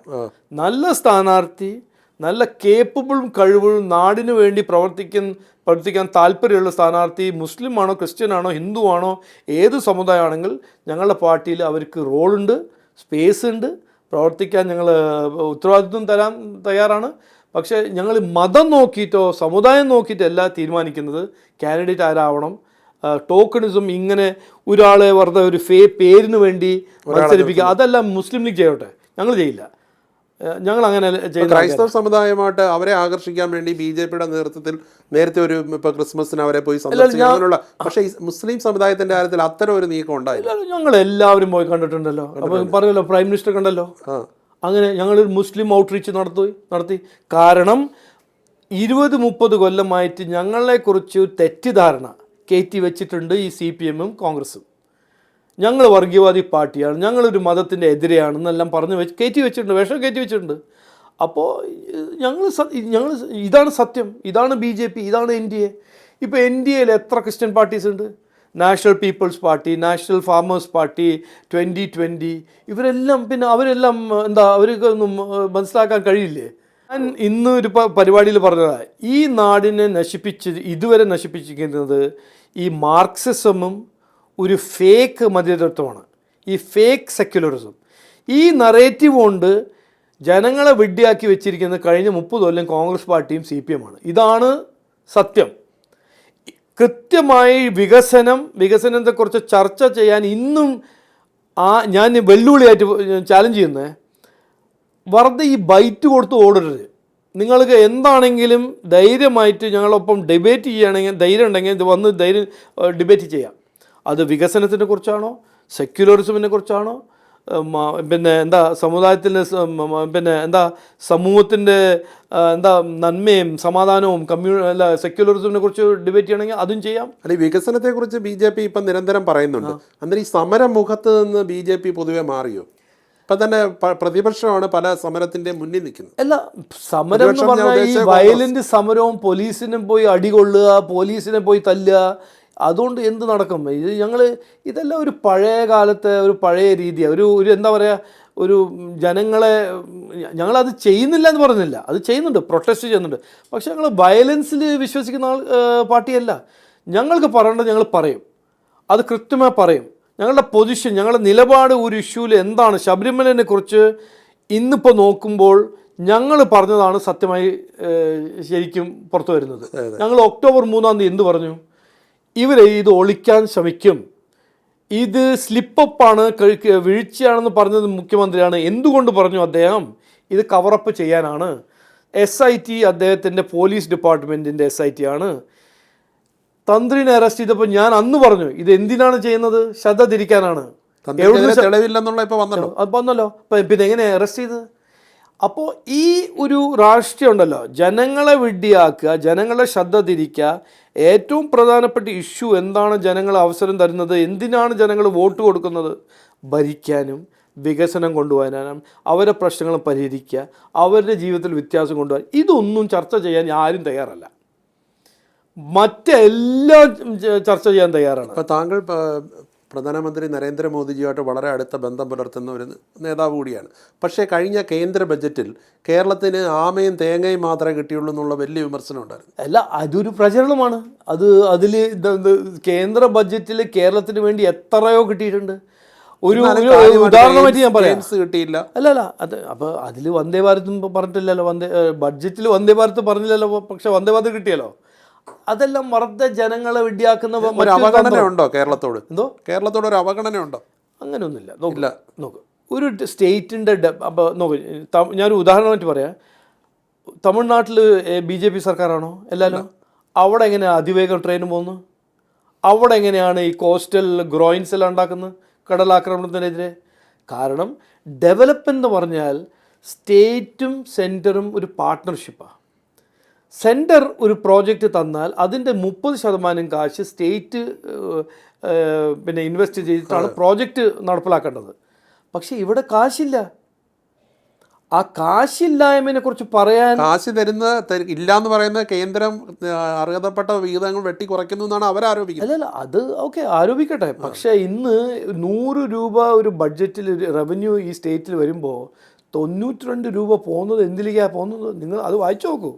നല്ല സ്ഥാനാർത്ഥി, നല്ല കേപ്പബിളും കഴിവുകളും നാടിനു വേണ്ടി പ്രവർത്തിക്കാൻ താല്പര്യമുള്ള സ്ഥാനാർത്ഥി, മുസ്ലിം ആണോ ക്രിസ്ത്യൻ ആണോ ഹിന്ദു ആണോ ഏത് സമുദായമാണെങ്കിൽ ഞങ്ങളുടെ പാർട്ടിയിൽ അവർക്ക് റോളുണ്ട്, സ്പേസ് ഉണ്ട്, പ്രവർത്തിക്കാൻ ഞങ്ങൾ ഉത്തരവാദിത്വം തരാൻ തയ്യാറാണ്. പക്ഷേ ഞങ്ങൾ മതം നോക്കിയിട്ടോ സമുദായം നോക്കിയിട്ടോ അല്ല തീരുമാനിക്കുന്നത് കാൻഡിഡേറ്റ് ആരാവണം. ടോക്കണിസം ഇങ്ങനെ ഒരാളെ വെറുതെ ഒരു പേരിന് വേണ്ടി മത്സരിപ്പിക്കുക, അതെല്ലാം മുസ്ലിം ലീഗ് ചെയ്യട്ടെ, ഞങ്ങൾ ചെയ്യില്ല. ഞങ്ങൾ അങ്ങനെ ക്രൈസ്തവ സമുദായമായിട്ട് അവരെ ആകർഷിക്കാൻ വേണ്ടി BJPയുടെ നേതൃത്വത്തിൽ നേരത്തെ ഒരു ഇപ്പോൾ ക്രിസ്മസിന് അവരെ പോയി സന്ദർശിക്കാനുള്ള, പക്ഷേ മുസ്ലിം സമുദായത്തിന്റെ കാര്യത്തിൽ അത്തരം ഒരു നീക്കം ഉണ്ടായില്ല. ഞങ്ങൾ എല്ലാവരും പോയി കണ്ടിട്ടുണ്ടല്ലോ. അപ്പം പറയല്ലോ പ്രൈം മിനിസ്റ്റർ കണ്ടല്ലോ. അങ്ങനെ ഞങ്ങൾ മുസ്ലിം ഔട്ട്റീച്ച് നടത്തി. കാരണം 20-30 കൊല്ലമായിട്ട് ഞങ്ങളെക്കുറിച്ച് തെറ്റിദ്ധാരണ കയറ്റി വെച്ചിട്ടുണ്ട് ഈ CPM-ഉം കോൺഗ്രസും. ഞങ്ങൾ വർഗീയവാദി പാർട്ടിയാണ്, ഞങ്ങളൊരു മതത്തിൻ്റെ എതിരെയാണെന്നെല്ലാം കയറ്റി വെച്ചിട്ടുണ്ട്, വിഷം കയറ്റി വെച്ചിട്ടുണ്ട്. അപ്പോൾ ഞങ്ങൾ ഇതാണ് സത്യം, ഇതാണ് BJP, ഇതാണ് NDA. ഇപ്പോൾ NDAയിൽ എത്ര ക്രിസ്ത്യൻ പാർട്ടീസ് ഉണ്ട്? National people's party, national farmers party, 2020, ഇവരെല്ലാം പിന്നെ അവരെല്ലാം അവർക്കൊന്നും മനസ്സിലാക്കാൻ കഴിയില്ലേ? ഞാൻ ഇന്ന് ഒരു പരിപാടിയിൽ പറഞ്ഞതാണ്, ഈ നാടിനെ ഇതുവരെ നശിപ്പിച്ചിരിക്കുന്നത് ഈ മാർക്സിസമും ഒരു ഫേക്ക് മതേതരത്വമാണ്, ഈ ഫേക്ക് സെക്യുലറിസം. ഈ നറേറ്റീവ് കൊണ്ട് ജനങ്ങളെ വിഡ്ഢിയാക്കി വെച്ചിരിക്കുന്നത് കഴിഞ്ഞ 30 കൊല്ലം കോൺഗ്രസ് പാർട്ടിയും CPM-ആണ്. ഇതാണ് സത്യം. കൃത്യമായി വികസനത്തെക്കുറിച്ച് ചർച്ച ചെയ്യാൻ ഇന്നും ഞാൻ വെല്ലുവിളിയായിട്ട് ചാലഞ്ച് ചെയ്യുന്നത്, വെറുതെ ഈ ബൈറ്റ് കൊടുത്ത് ഓടരുത്. നിങ്ങൾക്ക് എന്താണെങ്കിലും ധൈര്യമായിട്ട് ഞങ്ങളൊപ്പം ഡിബേറ്റ് ചെയ്യുകയാണെങ്കിൽ, ധൈര്യം ഉണ്ടെങ്കിൽ ഇത് വന്ന് ഡിബേറ്റ് ചെയ്യാം. അത് വികസനത്തിനെ കുറിച്ചാണോ, സെക്യുലറിസമിനെ കുറിച്ചാണോ, പിന്നെ സമുദായത്തിൻ്റെ സമൂഹത്തിൻ്റെ നന്മയും സമാധാനവും സെക്യുലറിസത്തിനെ കുറിച്ച് ഡിബേറ്റ് ചെയ്യണമെങ്കിൽ അതും ചെയ്യാം. അല്ല, ഈ വികസനത്തെക്കുറിച്ച് BJP ഇപ്പം നിരന്തരം പറയുന്നുണ്ട്. അന്നേരം ഈ സമരമുഖത്ത് നിന്ന് BJP പൊതുവെ മാറിയോ? ഇപ്പം തന്നെ പ്രതിപക്ഷമാണ് പല സമരത്തിൻ്റെ മുന്നിൽ നിൽക്കുന്നത്. അല്ല, സമരം എന്ന് പറഞ്ഞാൽ ഈ വയലന്റ് സമരവും പോലീസിനെ പോയി അടികൊള്ളുക, പോലീസിനെ പോയി തല്ലുക, അതുകൊണ്ട് എന്ത് നടക്കും? ഇതെല്ലാം ഒരു പഴയ കാലത്തെ ഒരു പഴയ രീതിയാണ്. ഒരു എന്താ പറയുക, ഒരു ഞങ്ങളത് ചെയ്യുന്നില്ല എന്ന് പറയുന്നില്ല, അത് ചെയ്യുന്നുണ്ട്, പ്രൊട്ടസ്റ്റ് ചെയ്യുന്നുണ്ട്. പക്ഷെ ഞങ്ങൾ വയലൻസിൽ വിശ്വസിക്കുന്ന പാർട്ടിയല്ല. ഞങ്ങൾക്ക് പറയേണ്ടത് ഞങ്ങൾ പറയും, അത് കൃത്യമായി പറയും. ഞങ്ങളുടെ പൊസിഷൻ, ഞങ്ങളുടെ നിലപാട് ഒരു ഇഷ്യൂവിൽ എന്താണ്, ശബരിമലയെ കുറിച്ച് ഇന്നിപ്പോൾ നോക്കുമ്പോൾ ഞങ്ങൾ പറഞ്ഞതാണ് സത്യമായി ശരിക്കും പുറത്തു വരുന്നത്. ഞങ്ങൾ ഒക്ടോബർ 3-ാം തീയതി എന്ത് പറഞ്ഞു? ഇവരെ ഇത് ഒളിക്കാൻ ശ്രമിക്കും, ഇത് സ്ലിപ്പപ്പാണ്, വീഴ്ചയാണെന്ന് പറഞ്ഞത് മുഖ്യമന്ത്രിയാണ്. എന്തുകൊണ്ട് പറഞ്ഞു അദ്ദേഹം? ഇത് കവറപ്പ് ചെയ്യാനാണ്. SIT അദ്ദേഹത്തിൻ്റെ പോലീസ് ഡിപ്പാർട്ട്മെൻറ്റിൻ്റെ SIT ആണ്. തന്ത്രിനെ അറസ്റ്റ് ചെയ്തപ്പോൾ ഞാൻ അന്ന് പറഞ്ഞു, ഇത് എന്തിനാണ് ചെയ്യുന്നത്? ശ്രദ്ധ തിരിക്കാനാണ്. വന്നല്ലോ, പിന്നെ എങ്ങനെ അറസ്റ്റ് ചെയ്തത്? അപ്പോൾ ഈ ഒരു രാഷ്ട്രീയം ഉണ്ടല്ലോ, ജനങ്ങളെ വിഡ്ഢിയാക്കുക, ജനങ്ങളെ ശ്രദ്ധ തിരിക്കുക. ഏറ്റവും പ്രധാനപ്പെട്ട ഇഷ്യൂ എന്താണ് ജനങ്ങൾ അവസരം തരുന്നത്, എന്തിനാണ് ജനങ്ങൾ വോട്ട് കൊടുക്കുന്നത്? ഭരിക്കാനും വികസനം കൊണ്ടുപോകാനും അവരുടെ പ്രശ്നങ്ങൾ പരിഹരിക്കുക, അവരുടെ ജീവിതത്തിൽ വ്യത്യാസം കൊണ്ടുപോകാൻ. ഇതൊന്നും ചർച്ച ചെയ്യാൻ ആരും തയ്യാറല്ല. മറ്റെല്ലാം ചർച്ച ചെയ്യാൻ തയ്യാറാണ്. അപ്പോൾ താങ്കൾ പ്രധാനമന്ത്രി നരേന്ദ്രമോദിജിയുമായിട്ട് വളരെ അടുത്ത ബന്ധം പുലർത്തുന്ന ഒരു നേതാവ് കൂടിയാണ്. പക്ഷേ കഴിഞ്ഞ കേന്ദ്ര ബജറ്റിൽ കേരളത്തിന് ആമയും തേങ്ങയും മാത്രമേ കിട്ടിയുള്ളൂ എന്നുള്ള വലിയ വിമർശനം ഉണ്ടായിരുന്നു. അല്ല, അതൊരു പ്രചരണമാണ്. അതിൽ കേന്ദ്ര ബജറ്റിൽ കേരളത്തിന് വേണ്ടി എത്രയോ കിട്ടിയിട്ടുണ്ട്. ഒരു ഉദാഹരണമായിട്ട് ഞാൻ പറയാം, കിട്ടിയില്ല. അല്ല അത് അപ്പോൾ അതിൽ വന്ദേ ഭാരതും പറഞ്ഞിട്ടില്ലല്ലോ, ബഡ്ജറ്റിൽ വന്ദേ ഭാരത് പറഞ്ഞില്ലല്ലോ, പക്ഷെ വന്ദേ ഭാരത് കിട്ടിയല്ലോ. അതെല്ലാം വെറുതെ ജനങ്ങളെ വിഡ്ഢിയാക്കുന്ന ഒരു അവഗണന ഉണ്ടോ കേരളത്തോട്? കേരളത്തോട് ഒരു അവഗണന ഉണ്ടോ? അങ്ങനെയൊന്നുമില്ല. നോക്ക് ഒരു സ്റ്റേറ്റിൻ്റെ അപ്പോൾ നോക്ക്, ഞാനൊരു ഉദാഹരണമായിട്ട് പറയാം. തമിഴ്നാട്ടിൽ BJP സർക്കാരാണോ? എല്ലാവരും അവിടെ എങ്ങനെയാണ് അതിവേഗം ട്രെയിൻ പോകുന്നത്? അവിടെ എങ്ങനെയാണ് ഈ കോസ്റ്റൽ ഗ്രോയിൻസ് എല്ലാം ഉണ്ടാക്കുന്നത് കടലാക്രമണത്തിനെതിരെ? കാരണം ഡെവലപ്മെൻ്റ് എന്ന് പറഞ്ഞാൽ സ്റ്റേറ്റും സെൻറ്ററും ഒരു പാർട്ട്ണർഷിപ്പാണ്. സെൻറ്റർ ഒരു പ്രോജക്റ്റ് തന്നാൽ അതിൻ്റെ 30% കാശ് സ്റ്റേറ്റ് പിന്നെ ഇൻവെസ്റ്റ് ചെയ്തിട്ടാണ് പ്രോജക്റ്റ് നടപ്പിലാക്കേണ്ടത്. പക്ഷേ ഇവിടെ കാശില്ല. ആ കാശില്ലായ്മയെ കുറിച്ച് പറയാൻ, കാശ് ഇല്ലാന്ന് പറയുന്ന കേന്ദ്രം അർഹതപ്പെട്ട വിഹിതങ്ങൾ വെട്ടി കുറയ്ക്കുന്നു എന്നാണ് അവരാരോപിക്കുന്നത്. അല്ലല്ല, അത് ഓക്കെ, ആരോപിക്കട്ടെ. പക്ഷേ ഇന്ന് 100 രൂപ ഒരു ബഡ്ജറ്റിൽ റവന്യൂ ഈ സ്റ്റേറ്റിൽ വരുമ്പോൾ 92 രൂപ പോകുന്നത് എന്തിലേക്കാണ് പോകുന്നത്? നിങ്ങൾ അത് വായിച്ചു നോക്കൂ.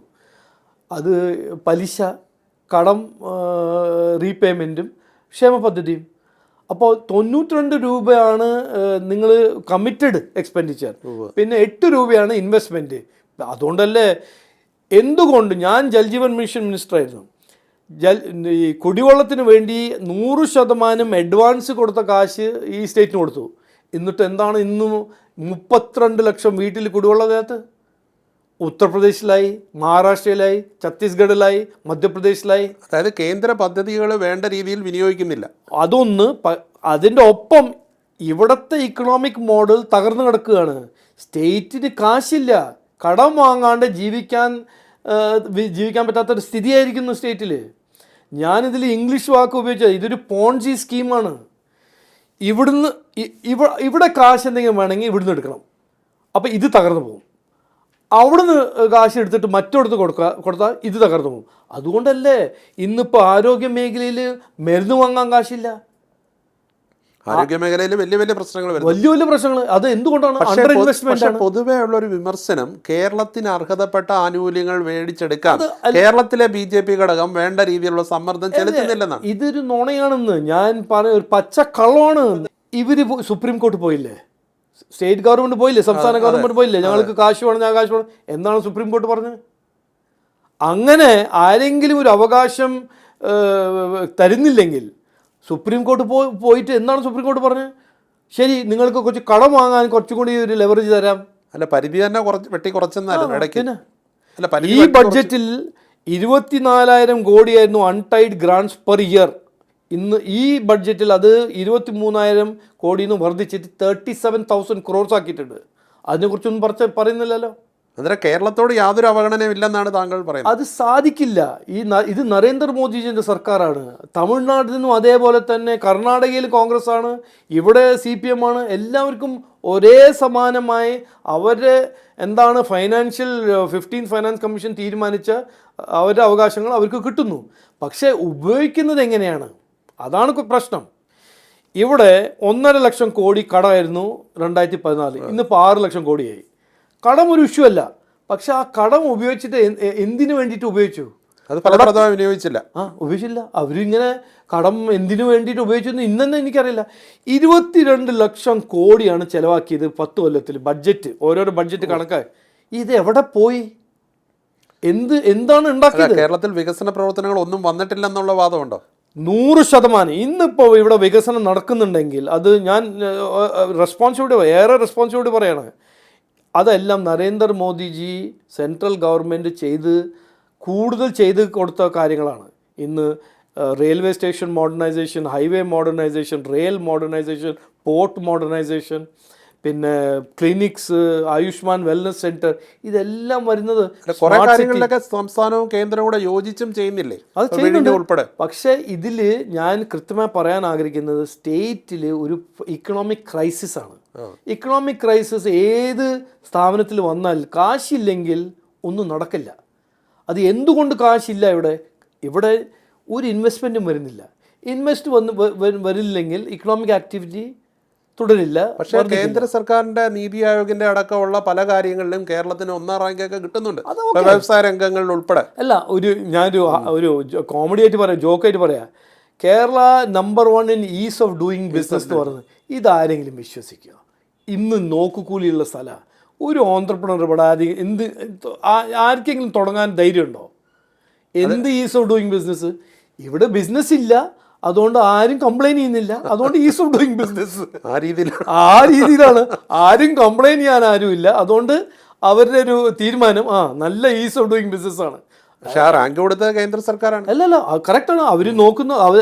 അത് പലിശ, കടം റീപേയ്മെൻറ്റും ക്ഷേമ പദ്ധതിയും. അപ്പോൾ 92 രൂപയാണ് നിങ്ങൾ കമ്മിറ്റഡ് എക്സ്പെൻഡിച്ചർ, പിന്നെ 8 രൂപയാണ് ഇൻവെസ്റ്റ്മെൻറ്റ്. അതുകൊണ്ടല്ലേ എന്തുകൊണ്ട് ഞാൻ ജൽജീവൻ മിഷൻ മിനിസ്റ്ററായിരുന്നു. ഈ കുടിവെള്ളത്തിന് വേണ്ടി 100% അഡ്വാൻസ് കൊടുത്ത കാശ് ഈ സ്റ്റേറ്റിന് കൊടുത്തു. എന്നിട്ട് എന്താണ് ഇന്നും 32 ലക്ഷം വീട്ടിൽ കുടിവെള്ളമില്ലാത്ത? ഉത്തർപ്രദേശിലായി, മഹാരാഷ്ട്രയിലായി, ഛത്തീസ്ഗഡിലായി, മധ്യപ്രദേശിലായി. അതായത് കേന്ദ്ര പദ്ധതികൾ വേണ്ട രീതിയിൽ വിനിയോഗിക്കുന്നില്ല. അതൊന്ന്. അതിൻ്റെ ഒപ്പം ഇവിടുത്തെ ഇക്കണോമിക് മോഡൽ തകർന്നു കിടക്കുകയാണ്. സ്റ്റേറ്റിന് കാശില്ല, കടം വാങ്ങാണ്ട് ജീവിക്കാൻ പറ്റാത്തൊരു സ്ഥിതിയായിരിക്കുന്നു സ്റ്റേറ്റിൽ. ഞാനിതിൽ ഇംഗ്ലീഷ് വാക്ക് ഉപയോഗിച്ചത് ഇതൊരു പോൺജി സ്കീമാണ്. ഇവിടെ കാശ് എന്തെങ്കിലും വേണമെങ്കിൽ ഇവിടുന്ന് എടുക്കണം, അപ്പോൾ ഇത് തകർന്നു പോകും. അവിടുന്ന് കാശ് എടുത്തിട്ട് മറ്റൊടുത്ത് കൊടുത്താൽ ഇത് തകർന്നു പോകും. അതുകൊണ്ടല്ലേ ഇന്നിപ്പോൾ ആരോഗ്യ മേഖലയിൽ മരുന്ന് വാങ്ങാൻ കാശില്ല. ആരോഗ്യ മേഖലയിൽ വലിയ വലിയ പ്രശ്നങ്ങൾ, വലിയ പ്രശ്നങ്ങൾ. അത് എന്തുകൊണ്ടാണ്? അണ്ടർ ഇൻവെസ്റ്റ്മെന്റ് ആണ്. പൊതുവേ ഉള്ള ഒരു വിമർശനം, കേരളത്തിന് അർഹതപ്പെട്ട ആനുകൂല്യങ്ങൾ മേടിച്ചെടുക്കാൻ കേരളത്തിലെ BJP ഘടകം വേണ്ട രീതിയിലുള്ള സമ്മർദ്ദം ചെലുത്തുന്നില്ലെന്നാണ്. ഇതൊരു നുണയാണെന്ന് ഞാൻ പറഞ്ഞ ഒരു പച്ചക്കള്ളമാണ്. ഇവര് സുപ്രീം കോർട്ട് പോയില്ലേ, സ്റ്റേറ്റ് ഗവൺമെന്റ് പോയില്ലേ, സംസ്ഥാന ഗവൺമെന്റ് പോയില്ലേ, ഞങ്ങൾക്ക് കാശ് വേണം, ഞാൻ കാശ് വേണം എന്നാണ് സുപ്രീം കോർട്ട് പറഞ്ഞത്. അങ്ങനെ ആരെങ്കിലും ഒരു അവകാശം തരുന്നില്ലെങ്കിൽ സുപ്രീം കോർട്ട് പോയിട്ട് എന്താണ് സുപ്രീം കോർട്ട് പറഞ്ഞത്? ശരി, നിങ്ങൾക്ക് കുറച്ച് കടം വാങ്ങാൻ കുറച്ചും കൂടി ഒരു ലെവറേജ് തരാം. അല്ല, പരിധി തന്നെ വെട്ടി കുറച്ചെന്നാലും ഇടയ്ക്ക്. ഈ ബഡ്ജറ്റിൽ 24,000 കോടിയായിരുന്നു അൺടൈഡ് ഗ്രാൻസ് പെർ ഇയർ. ഇന്ന് ഈ ബഡ്ജറ്റിൽ അത് 23,000 കോടിയിൽ നിന്ന് വർദ്ധിച്ചിട്ട് 37,000 crores ആക്കിയിട്ടുണ്ട്. അതിനെക്കുറിച്ചൊന്നും പറയുന്നില്ലല്ലോ. അന്നേരം കേരളത്തോട് യാതൊരു അവഗണനയും ഇല്ലെന്നാണ് താങ്കൾ പറയുന്നത്. അത് സാധിക്കില്ല. ഇത് നരേന്ദ്രമോദിജിൻ്റെ സർക്കാരാണ്. തമിഴ്നാട്ടിൽ നിന്നും അതേപോലെ തന്നെ കർണാടകയിൽ കോൺഗ്രസ് ആണ്, ഇവിടെ CPM ആണ്. എല്ലാവർക്കും ഒരേ സമാനമായി അവരുടെ എന്താണ് 15th ഫൈനാൻസ് കമ്മീഷൻ തീരുമാനിച്ച അവരുടെ അവകാശങ്ങൾ അവർക്ക് കിട്ടുന്നു. പക്ഷേ ഉപയോഗിക്കുന്നത് എങ്ങനെയാണ്? അതാണ് പ്രശ്നം. ഇവിടെ 1.5 ലക്ഷം കോടി കടമായിരുന്നു 2014, ഇന്നിപ്പോൾ 6 ലക്ഷം കോടിയായി. കടം ഒരു ഇഷ്യൂ അല്ല, പക്ഷെ ആ കടം ഉപയോഗിച്ചിട്ട് എന്തിനു വേണ്ടിയിട്ട് ഉപയോഗിച്ചു? അത് ഫലപ്രദമായി വിനിയോഗിച്ചില്ല. ഉപയോഗിച്ചില്ല. അവരിങ്ങനെ കടം എന്തിനു വേണ്ടിയിട്ട് ഉപയോഗിച്ചെന്ന് ഇന്നെന്ന് എനിക്കറിയില്ല. 22 ലക്ഷം കോടിയാണ് ചിലവാക്കിയത് 10 കൊല്ലത്തിൽ. ബഡ്ജറ്റ്, ഓരോരോ ബഡ്ജറ്റ് കണക്കായി. ഇത് എവിടെ പോയി? എന്താണ് ഉണ്ടാക്കിയത്? കേരളത്തിൽ വികസന പ്രവർത്തനങ്ങൾ ഒന്നും വന്നിട്ടില്ലെന്നുള്ള വാദമുണ്ടോ? 100%. ഇന്നിപ്പോൾ ഇവിടെ വികസനം നടക്കുന്നുണ്ടെങ്കിൽ അത് ഞാൻ ഏറെ റെസ്പോൺസിബിലിറ്റി പറയാണ്. അതെല്ലാം നരേന്ദ്രമോദിജി സെൻട്രൽ ഗവൺമെൻറ് കൂടുതൽ ചെയ്ത് കൊടുത്ത കാര്യങ്ങളാണ്. ഇന്ന് railway station modernisation, highway modernisation, rail modernisation, port modernisation, പിന്നെ ക്ലിനിക്സ്, ആയുഷ്മാൻ വെൽനസ് സെൻറ്റർ, ഇതെല്ലാം വരുന്നത് കുറേ കാര്യങ്ങളിലൊക്കെ സംസ്ഥാനവും കേന്ദ്രവും കൂടെ യോജിച്ചും ചെയ്യുന്നില്ലേ? അത് ചെയ്യുന്നുണ്ട് ഉൾപ്പെടെ. പക്ഷേ ഇതിൽ ഞാൻ കൃത്യമായി പറയാൻ ആഗ്രഹിക്കുന്നത് സ്റ്റേറ്റിൽ ഒരു ഇക്കണോമിക് ക്രൈസിസ് ആണ്. ഇക്കണോമിക് ക്രൈസിസ് ഏത് സ്ഥാപനത്തിൽ വന്നാൽ കാശില്ലെങ്കിൽ ഒന്നും നടക്കില്ല. അത് എന്തുകൊണ്ട് കാശില്ല? ഇവിടെ ഒരു ഇൻവെസ്റ്റ്മെൻറ്റും വരുന്നില്ല. വരില്ലെങ്കിൽ ഇക്കണോമിക് ആക്ടിവിറ്റി തുടരില്ല. പക്ഷേ കേന്ദ്ര സർക്കാരിന്റെ നീതി ആയോഗിന്റെ അടക്കമുള്ള പല കാര്യങ്ങളിലും കേരളത്തിന് 1ാം റാങ്കൊക്കെ കിട്ടുന്നുണ്ട്, വ്യവസായ രംഗങ്ങളിൽ ഉൾപ്പെടെ. അല്ല, ഞാനൊരു കോമഡി ആയിട്ട് പറയാം, ജോക്കായിട്ട് പറയാം, Kerala number 1 in is of doing business എന്ന് പറയുന്നത്. ഇതാരെങ്കിലും വിശ്വസിക്കുക? ഇന്ന് നോക്കുകൂലിയുള്ള സ്ഥലമാണ്. ഒരു ഓൺട്രപ്രണർ ഇവിടെ ആർക്കെങ്കിലും തുടങ്ങാൻ ധൈര്യമുണ്ടോ? എന്ത് ഈസ് ഓഫ് ഡൂയിങ് ബിസിനസ്? ഇവിടെ ബിസിനസ് ഇല്ല, അതുകൊണ്ട് ആരും കംപ്ലൈൻറ്റ് ചെയ്യുന്നില്ല, അതുകൊണ്ട് ഈസ് ഓഫ് ഡൂയിങ് ബിസിനസ്. ആ രീതിയിലാണ്. ആരും കംപ്ലൈൻറ്റ് ചെയ്യാൻ ആരുമില്ല, അതുകൊണ്ട് അവരുടെ ഒരു തീരുമാനം നല്ല ഈസ് ഓഫ് ഡൂയിങ് ബിസിനസ് ആണ്. പക്ഷെ ആ റാങ്ക് കൊടുത്ത കേന്ദ്ര സർക്കാരാണ്. അല്ലല്ല, കറക്റ്റാണ്. അവർ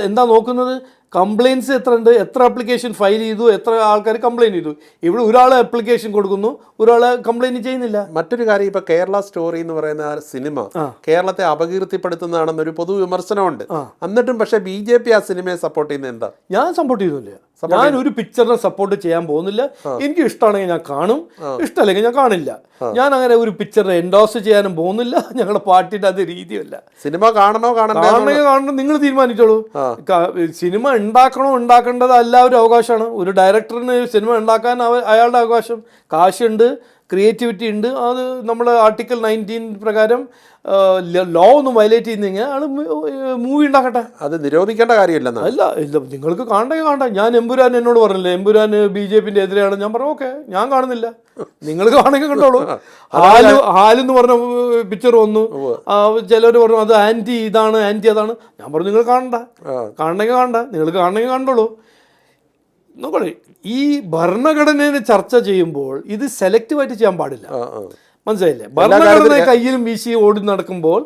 എന്താ നോക്കുന്നത്? കംപ്ലയിൻസ് എത്ര ഉണ്ട്, എത്ര ആപ്ലിക്കേഷൻ ഫയൽ ചെയ്തു, എത്ര ആൾക്കാർ കംപ്ലയിൻറ്റ് ചെയ്തു. ഇവിടെ ഒരാളെ ആപ്ലിക്കേഷൻ കൊടുക്കുന്നു, ഒരാളെ കംപ്ലയിൻറ്റ് ചെയ്യുന്നില്ല. മറ്റൊരു കാര്യം, ഇപ്പൊ കേരള സ്റ്റോറി എന്ന് പറയുന്ന ആ സിനിമ കേരളത്തെ അപകീർത്തിപ്പെടുത്തുന്നതാണെന്നൊരു പൊതു വിമർശനമുണ്ട്. എന്നിട്ടും പക്ഷെ BJP ആ സിനിമയെ സപ്പോർട്ട് ചെയ്യുന്നത് എന്താ? ഞാൻ സപ്പോർട്ട് ചെയ്യുന്നില്ല. ഞാൻ ഒരു പിക്ചറിനെ സപ്പോർട്ട് ചെയ്യാൻ പോകുന്നില്ല. എനിക്ക് ഇഷ്ടമാണെങ്കിൽ ഞാൻ കാണും, ഇഷ്ടമല്ലെങ്കിൽ ഞാൻ കാണില്ല. ഞാൻ അങ്ങനെ ഒരു പിക്ചറിനെ എൻഡോസ് ചെയ്യാനും പോകുന്നില്ല. ഞങ്ങളുടെ പാർട്ടിയുടെ അത് രീതിയല്ല. സിനിമ കാണണോ കാണണം നിങ്ങൾ തീരുമാനിച്ചോളൂ. സിനിമ ഉണ്ടാക്കേണ്ടത് എല്ലാവരും അവകാശമാണ്. ഒരു ഡയറക്ടറിന് സിനിമ ഉണ്ടാക്കാൻ അയാളുടെ അവകാശം. കാശുണ്ട്, ക്രിയേറ്റിവിറ്റി ഉണ്ട്. അത് നമ്മൾ ആർട്ടിക്കിൾ 19 പ്രകാരം ലോ ഒന്നും വയലേറ്റ് ചെയ്യുന്നെങ്കിൽ ആൾ മൂവി ഉണ്ടാക്കട്ടെ. അത് നിരോധിക്കേണ്ട കാര്യമില്ല. ഇല്ല നിങ്ങൾക്ക് കാണണ്ട. ഞാൻ എമ്പുരാൻ എന്നോട് പറഞ്ഞില്ല, എമ്പുരാൻ BJP-ന്റെ എതിരെയാണ്. ഞാൻ പറഞ്ഞു ഓക്കെ, ഞാൻ കാണുന്നില്ല, നിങ്ങൾ കാണുമെങ്കിൽ കണ്ടോളൂ. ഹാലെന്ന് പറഞ്ഞ പിക്ചർ വന്നു, ചിലർ പറഞ്ഞു അത് ആൻറ്റി ഇതാണ്, ആൻറ്റി അതാണ്. ഞാൻ പറഞ്ഞു നിങ്ങൾ കാണണമെങ്കിൽ കാണണ്ട, നിങ്ങൾക്ക് കാണണമെങ്കിൽ കണ്ടോളൂ. നോക്കണേ, ഈ ഭരണഘടനയെ ചർച്ച ചെയ്യുമ്പോൾ ഇത് സെലക്റ്റീവായിട്ട് ചെയ്യാൻ പാടില്ല. മനസ്സിലായില്ലേ? ഭരണഘടന കയ്യിലും വീശി ഓടി നടക്കുമ്പോൾ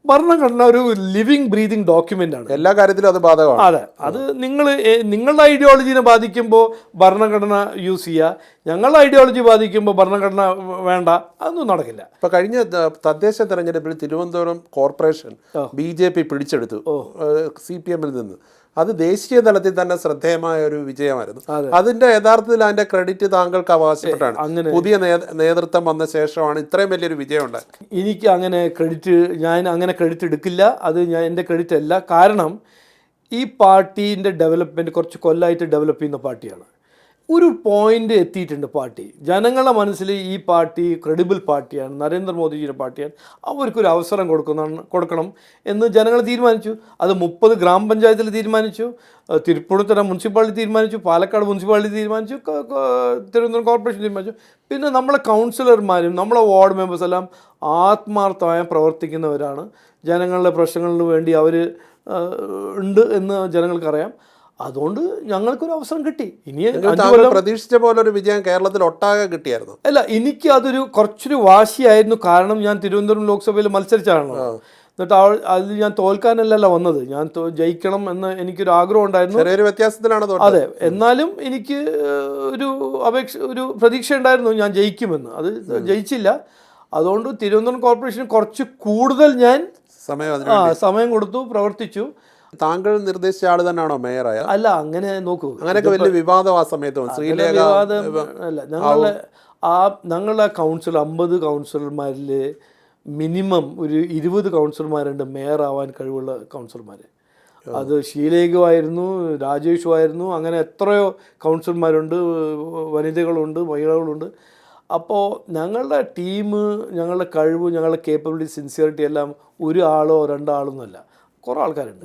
ഭരണഘടന ഒരു ലിവിങ് ബ്രീതിങ് ഡോക്യുമെന്റ് ആണ്. എല്ലാ കാര്യത്തിലും അത് ബാധകമാണ്. അതെ, അത് നിങ്ങളുടെ ഐഡിയോളജീനെ ബാധിക്കുമ്പോൾ ഭരണഘടന യൂസ് ചെയ്യുക, ഞങ്ങളുടെ ഐഡിയോളജി ബാധിക്കുമ്പോൾ ഭരണഘടന വേണ്ട, അതൊന്നും നടക്കില്ല. ഇപ്പൊ കഴിഞ്ഞ തദ്ദേശ തെരഞ്ഞെടുപ്പിൽ തിരുവനന്തപുരം കോർപ്പറേഷൻ BJP പിടിച്ചെടുത്തു CPM-ൽ നിന്ന്. അത് ദേശീയ തലത്തിൽ തന്നെ ശ്രദ്ധേയമായ ഒരു വിജയമായിരുന്നു. അതിന്റെ യഥാർത്ഥത്തിൽ അതിന്റെ ക്രെഡിറ്റ് താങ്കൾക്ക് അവകാശപ്പെട്ടാണ്. പുതിയ നേതൃത്വം വന്ന ശേഷമാണ് ഇത്രയും വലിയൊരു വിജയം ഉണ്ടായത്. എനിക്ക് ഞാൻ അങ്ങനെ ക്രെഡിറ്റ് എടുക്കില്ല. അത് എൻ്റെ ക്രെഡിറ്റ് അല്ല. കാരണം ഈ പാർട്ടീൻ്റെ ഡെവലപ്മെൻറ്റ് കുറച്ച് കൊല്ലമായിട്ട് ഡെവലപ്പ് ചെയ്യുന്ന പാർട്ടിയാണ്. ഒരു പോയിന്റ് എത്തിയിട്ടുണ്ട് പാർട്ടി. ജനങ്ങളുടെ മനസ്സിൽ ഈ പാർട്ടി ക്രെഡിബിൾ പാർട്ടിയാണ്, നരേന്ദ്രമോദിജിയുടെ പാർട്ടിയാണ്, അവർക്കൊരു അവസരം കൊടുക്കണം എന്ന് ജനങ്ങൾ തീരുമാനിച്ചു. അത് 30 ഗ്രാമപഞ്ചായത്തിൽ തീരുമാനിച്ചു, തിരുപ്പൂണിത്തുറ മുനിസിപ്പാലിറ്റി തീരുമാനിച്ചു, പാലക്കാട് മുനിസിപ്പാലിറ്റി തീരുമാനിച്ചു, തിരുവനന്തപുരം കോർപ്പറേഷൻ തീരുമാനിച്ചു. പിന്നെ നമ്മളെ കൗൺസിലർമാരും നമ്മളെ വാർഡ് മെമ്പേഴ്സ് എല്ലാം ആത്മാർത്ഥമായി പ്രവർത്തിക്കുന്നവരാണ്. ജനങ്ങളുടെ പ്രശ്നങ്ങൾക്ക് വേണ്ടി അവർ ഉണ്ട് എന്ന് ജനങ്ങൾക്കറിയാം. അതുകൊണ്ട് ഞങ്ങൾക്കൊരു അവസരം കിട്ടി. ഇനി പ്രതീക്ഷിച്ച പോലെ ഒരു വിജയം കേരളത്തിൽ ഒട്ടാകെ കിട്ടിയായിരുന്നു. അല്ല, എനിക്ക് അതൊരു കുറച്ചൊരു വാശിയായിരുന്നു. കാരണം ഞാൻ തിരുവനന്തപുരം ലോക്സഭയിൽ മത്സരിച്ചാണല്ലോ. എന്നിട്ട് അതിൽ ഞാൻ തോൽക്കാനല്ലല്ലോ വന്നത്, ഞാൻ ജയിക്കണം എന്ന് എനിക്കൊരു ആഗ്രഹം ഉണ്ടായിരുന്നു. ചെറിയൊരു വ്യത്യാസത്തിലാണ്. അതെ, എന്നാലും എനിക്ക് ഒരു പ്രതീക്ഷ ഉണ്ടായിരുന്നു ഞാൻ ജയിക്കുമെന്ന്. അത് ജയിച്ചില്ല. അതുകൊണ്ട് തിരുവനന്തപുരം കോർപ്പറേഷൻ കുറച്ച് കൂടുതൽ ഞാൻ സമയം കൊടുത്തു, പ്രവർത്തിച്ചു. താങ്കൾ നിർദ്ദേശിച്ച ആള് തന്നെയാണോ മേയറായ? അല്ല, അങ്ങനെ നോക്കൂ, അങ്ങനെയൊക്കെ വലിയ വിവാദം ആ സമയത്ത് ഞങ്ങളുടെ കൗൺസിൽ 50 കൗൺസിലർമാരിൽ മിനിമം ഒരു 20 കൗൺസിലർമാരുണ്ട് മേയറാവാൻ കഴിവുള്ള കൗൺസിലർമാർ. അത് ഷീലേഖുമായിരുന്നു, രാജേഷുമായിരുന്നു, അങ്ങനെ എത്രയോ കൗൺസിലർമാരുണ്ട്, വനിതകളുണ്ട്, മഹിളകളുണ്ട്. അപ്പോൾ ഞങ്ങളുടെ ടീം, ഞങ്ങളുടെ കഴിവ്, ഞങ്ങളുടെ കേപ്പബിലിറ്റി, സിൻസിയറിറ്റി എല്ലാം ഒരു ആളോ 2 ആളൊന്നുമല്ല, കുറേ ആൾക്കാരുണ്ട്.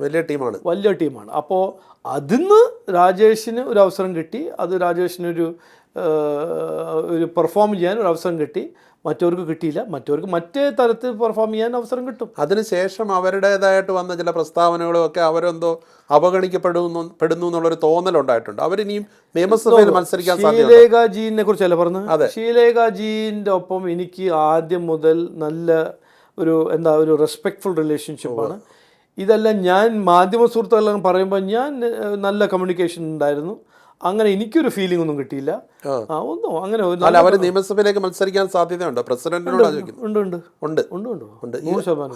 വലിയ ടീമാണ്. അപ്പോൾ അതിന്ന് രാജേഷിന് ഒരു അവസരം കിട്ടി. അത് രാജേഷിനൊരു പെർഫോം ചെയ്യാൻ ഒരു അവസരം കിട്ടി. മറ്റവർക്ക് കിട്ടിയില്ല. മറ്റവർക്ക് മറ്റേ തരത്തിൽ പെർഫോം ചെയ്യാൻ അവസരം കിട്ടും. അതിനുശേഷം അവരുടേതായിട്ട് വന്ന ചില പ്രസ്താവനകളും ഒക്കെ അവരെന്തോ അവഗണിക്കപ്പെടുന്നു എന്നുള്ളൊരു തോന്നലുണ്ടായിട്ടുണ്ട്. അവരിനിയും നിയമസഭയിൽ മത്സരിക്കാൻ ഷീലേഖാജീനെ കുറിച്ചല്ല പറഞ്ഞത്. ഷീലേഖാജീൻ്റെ ഒപ്പം എനിക്ക് ആദ്യം മുതൽ നല്ല ഒരു റെസ്പെക്ട്ഫുൾ റിലേഷൻഷിപ്പാണ്. ഇതെല്ലാം ഞാൻ മാധ്യമ സുഹൃത്തുക്കളെല്ലാം പറയുമ്പോൾ ഞാൻ നല്ല കമ്മ്യൂണിക്കേഷൻ ഉണ്ടായിരുന്നു. അങ്ങനെ എനിക്കൊരു ഫീലിംഗ് ഒന്നും കിട്ടിയില്ല. ഒന്നും അങ്ങനെ അവർ നിയമസഭയിലേക്ക് മത്സരിക്കാൻ സാധ്യതയുണ്ടോ? പ്രസിഡന്റിനോട്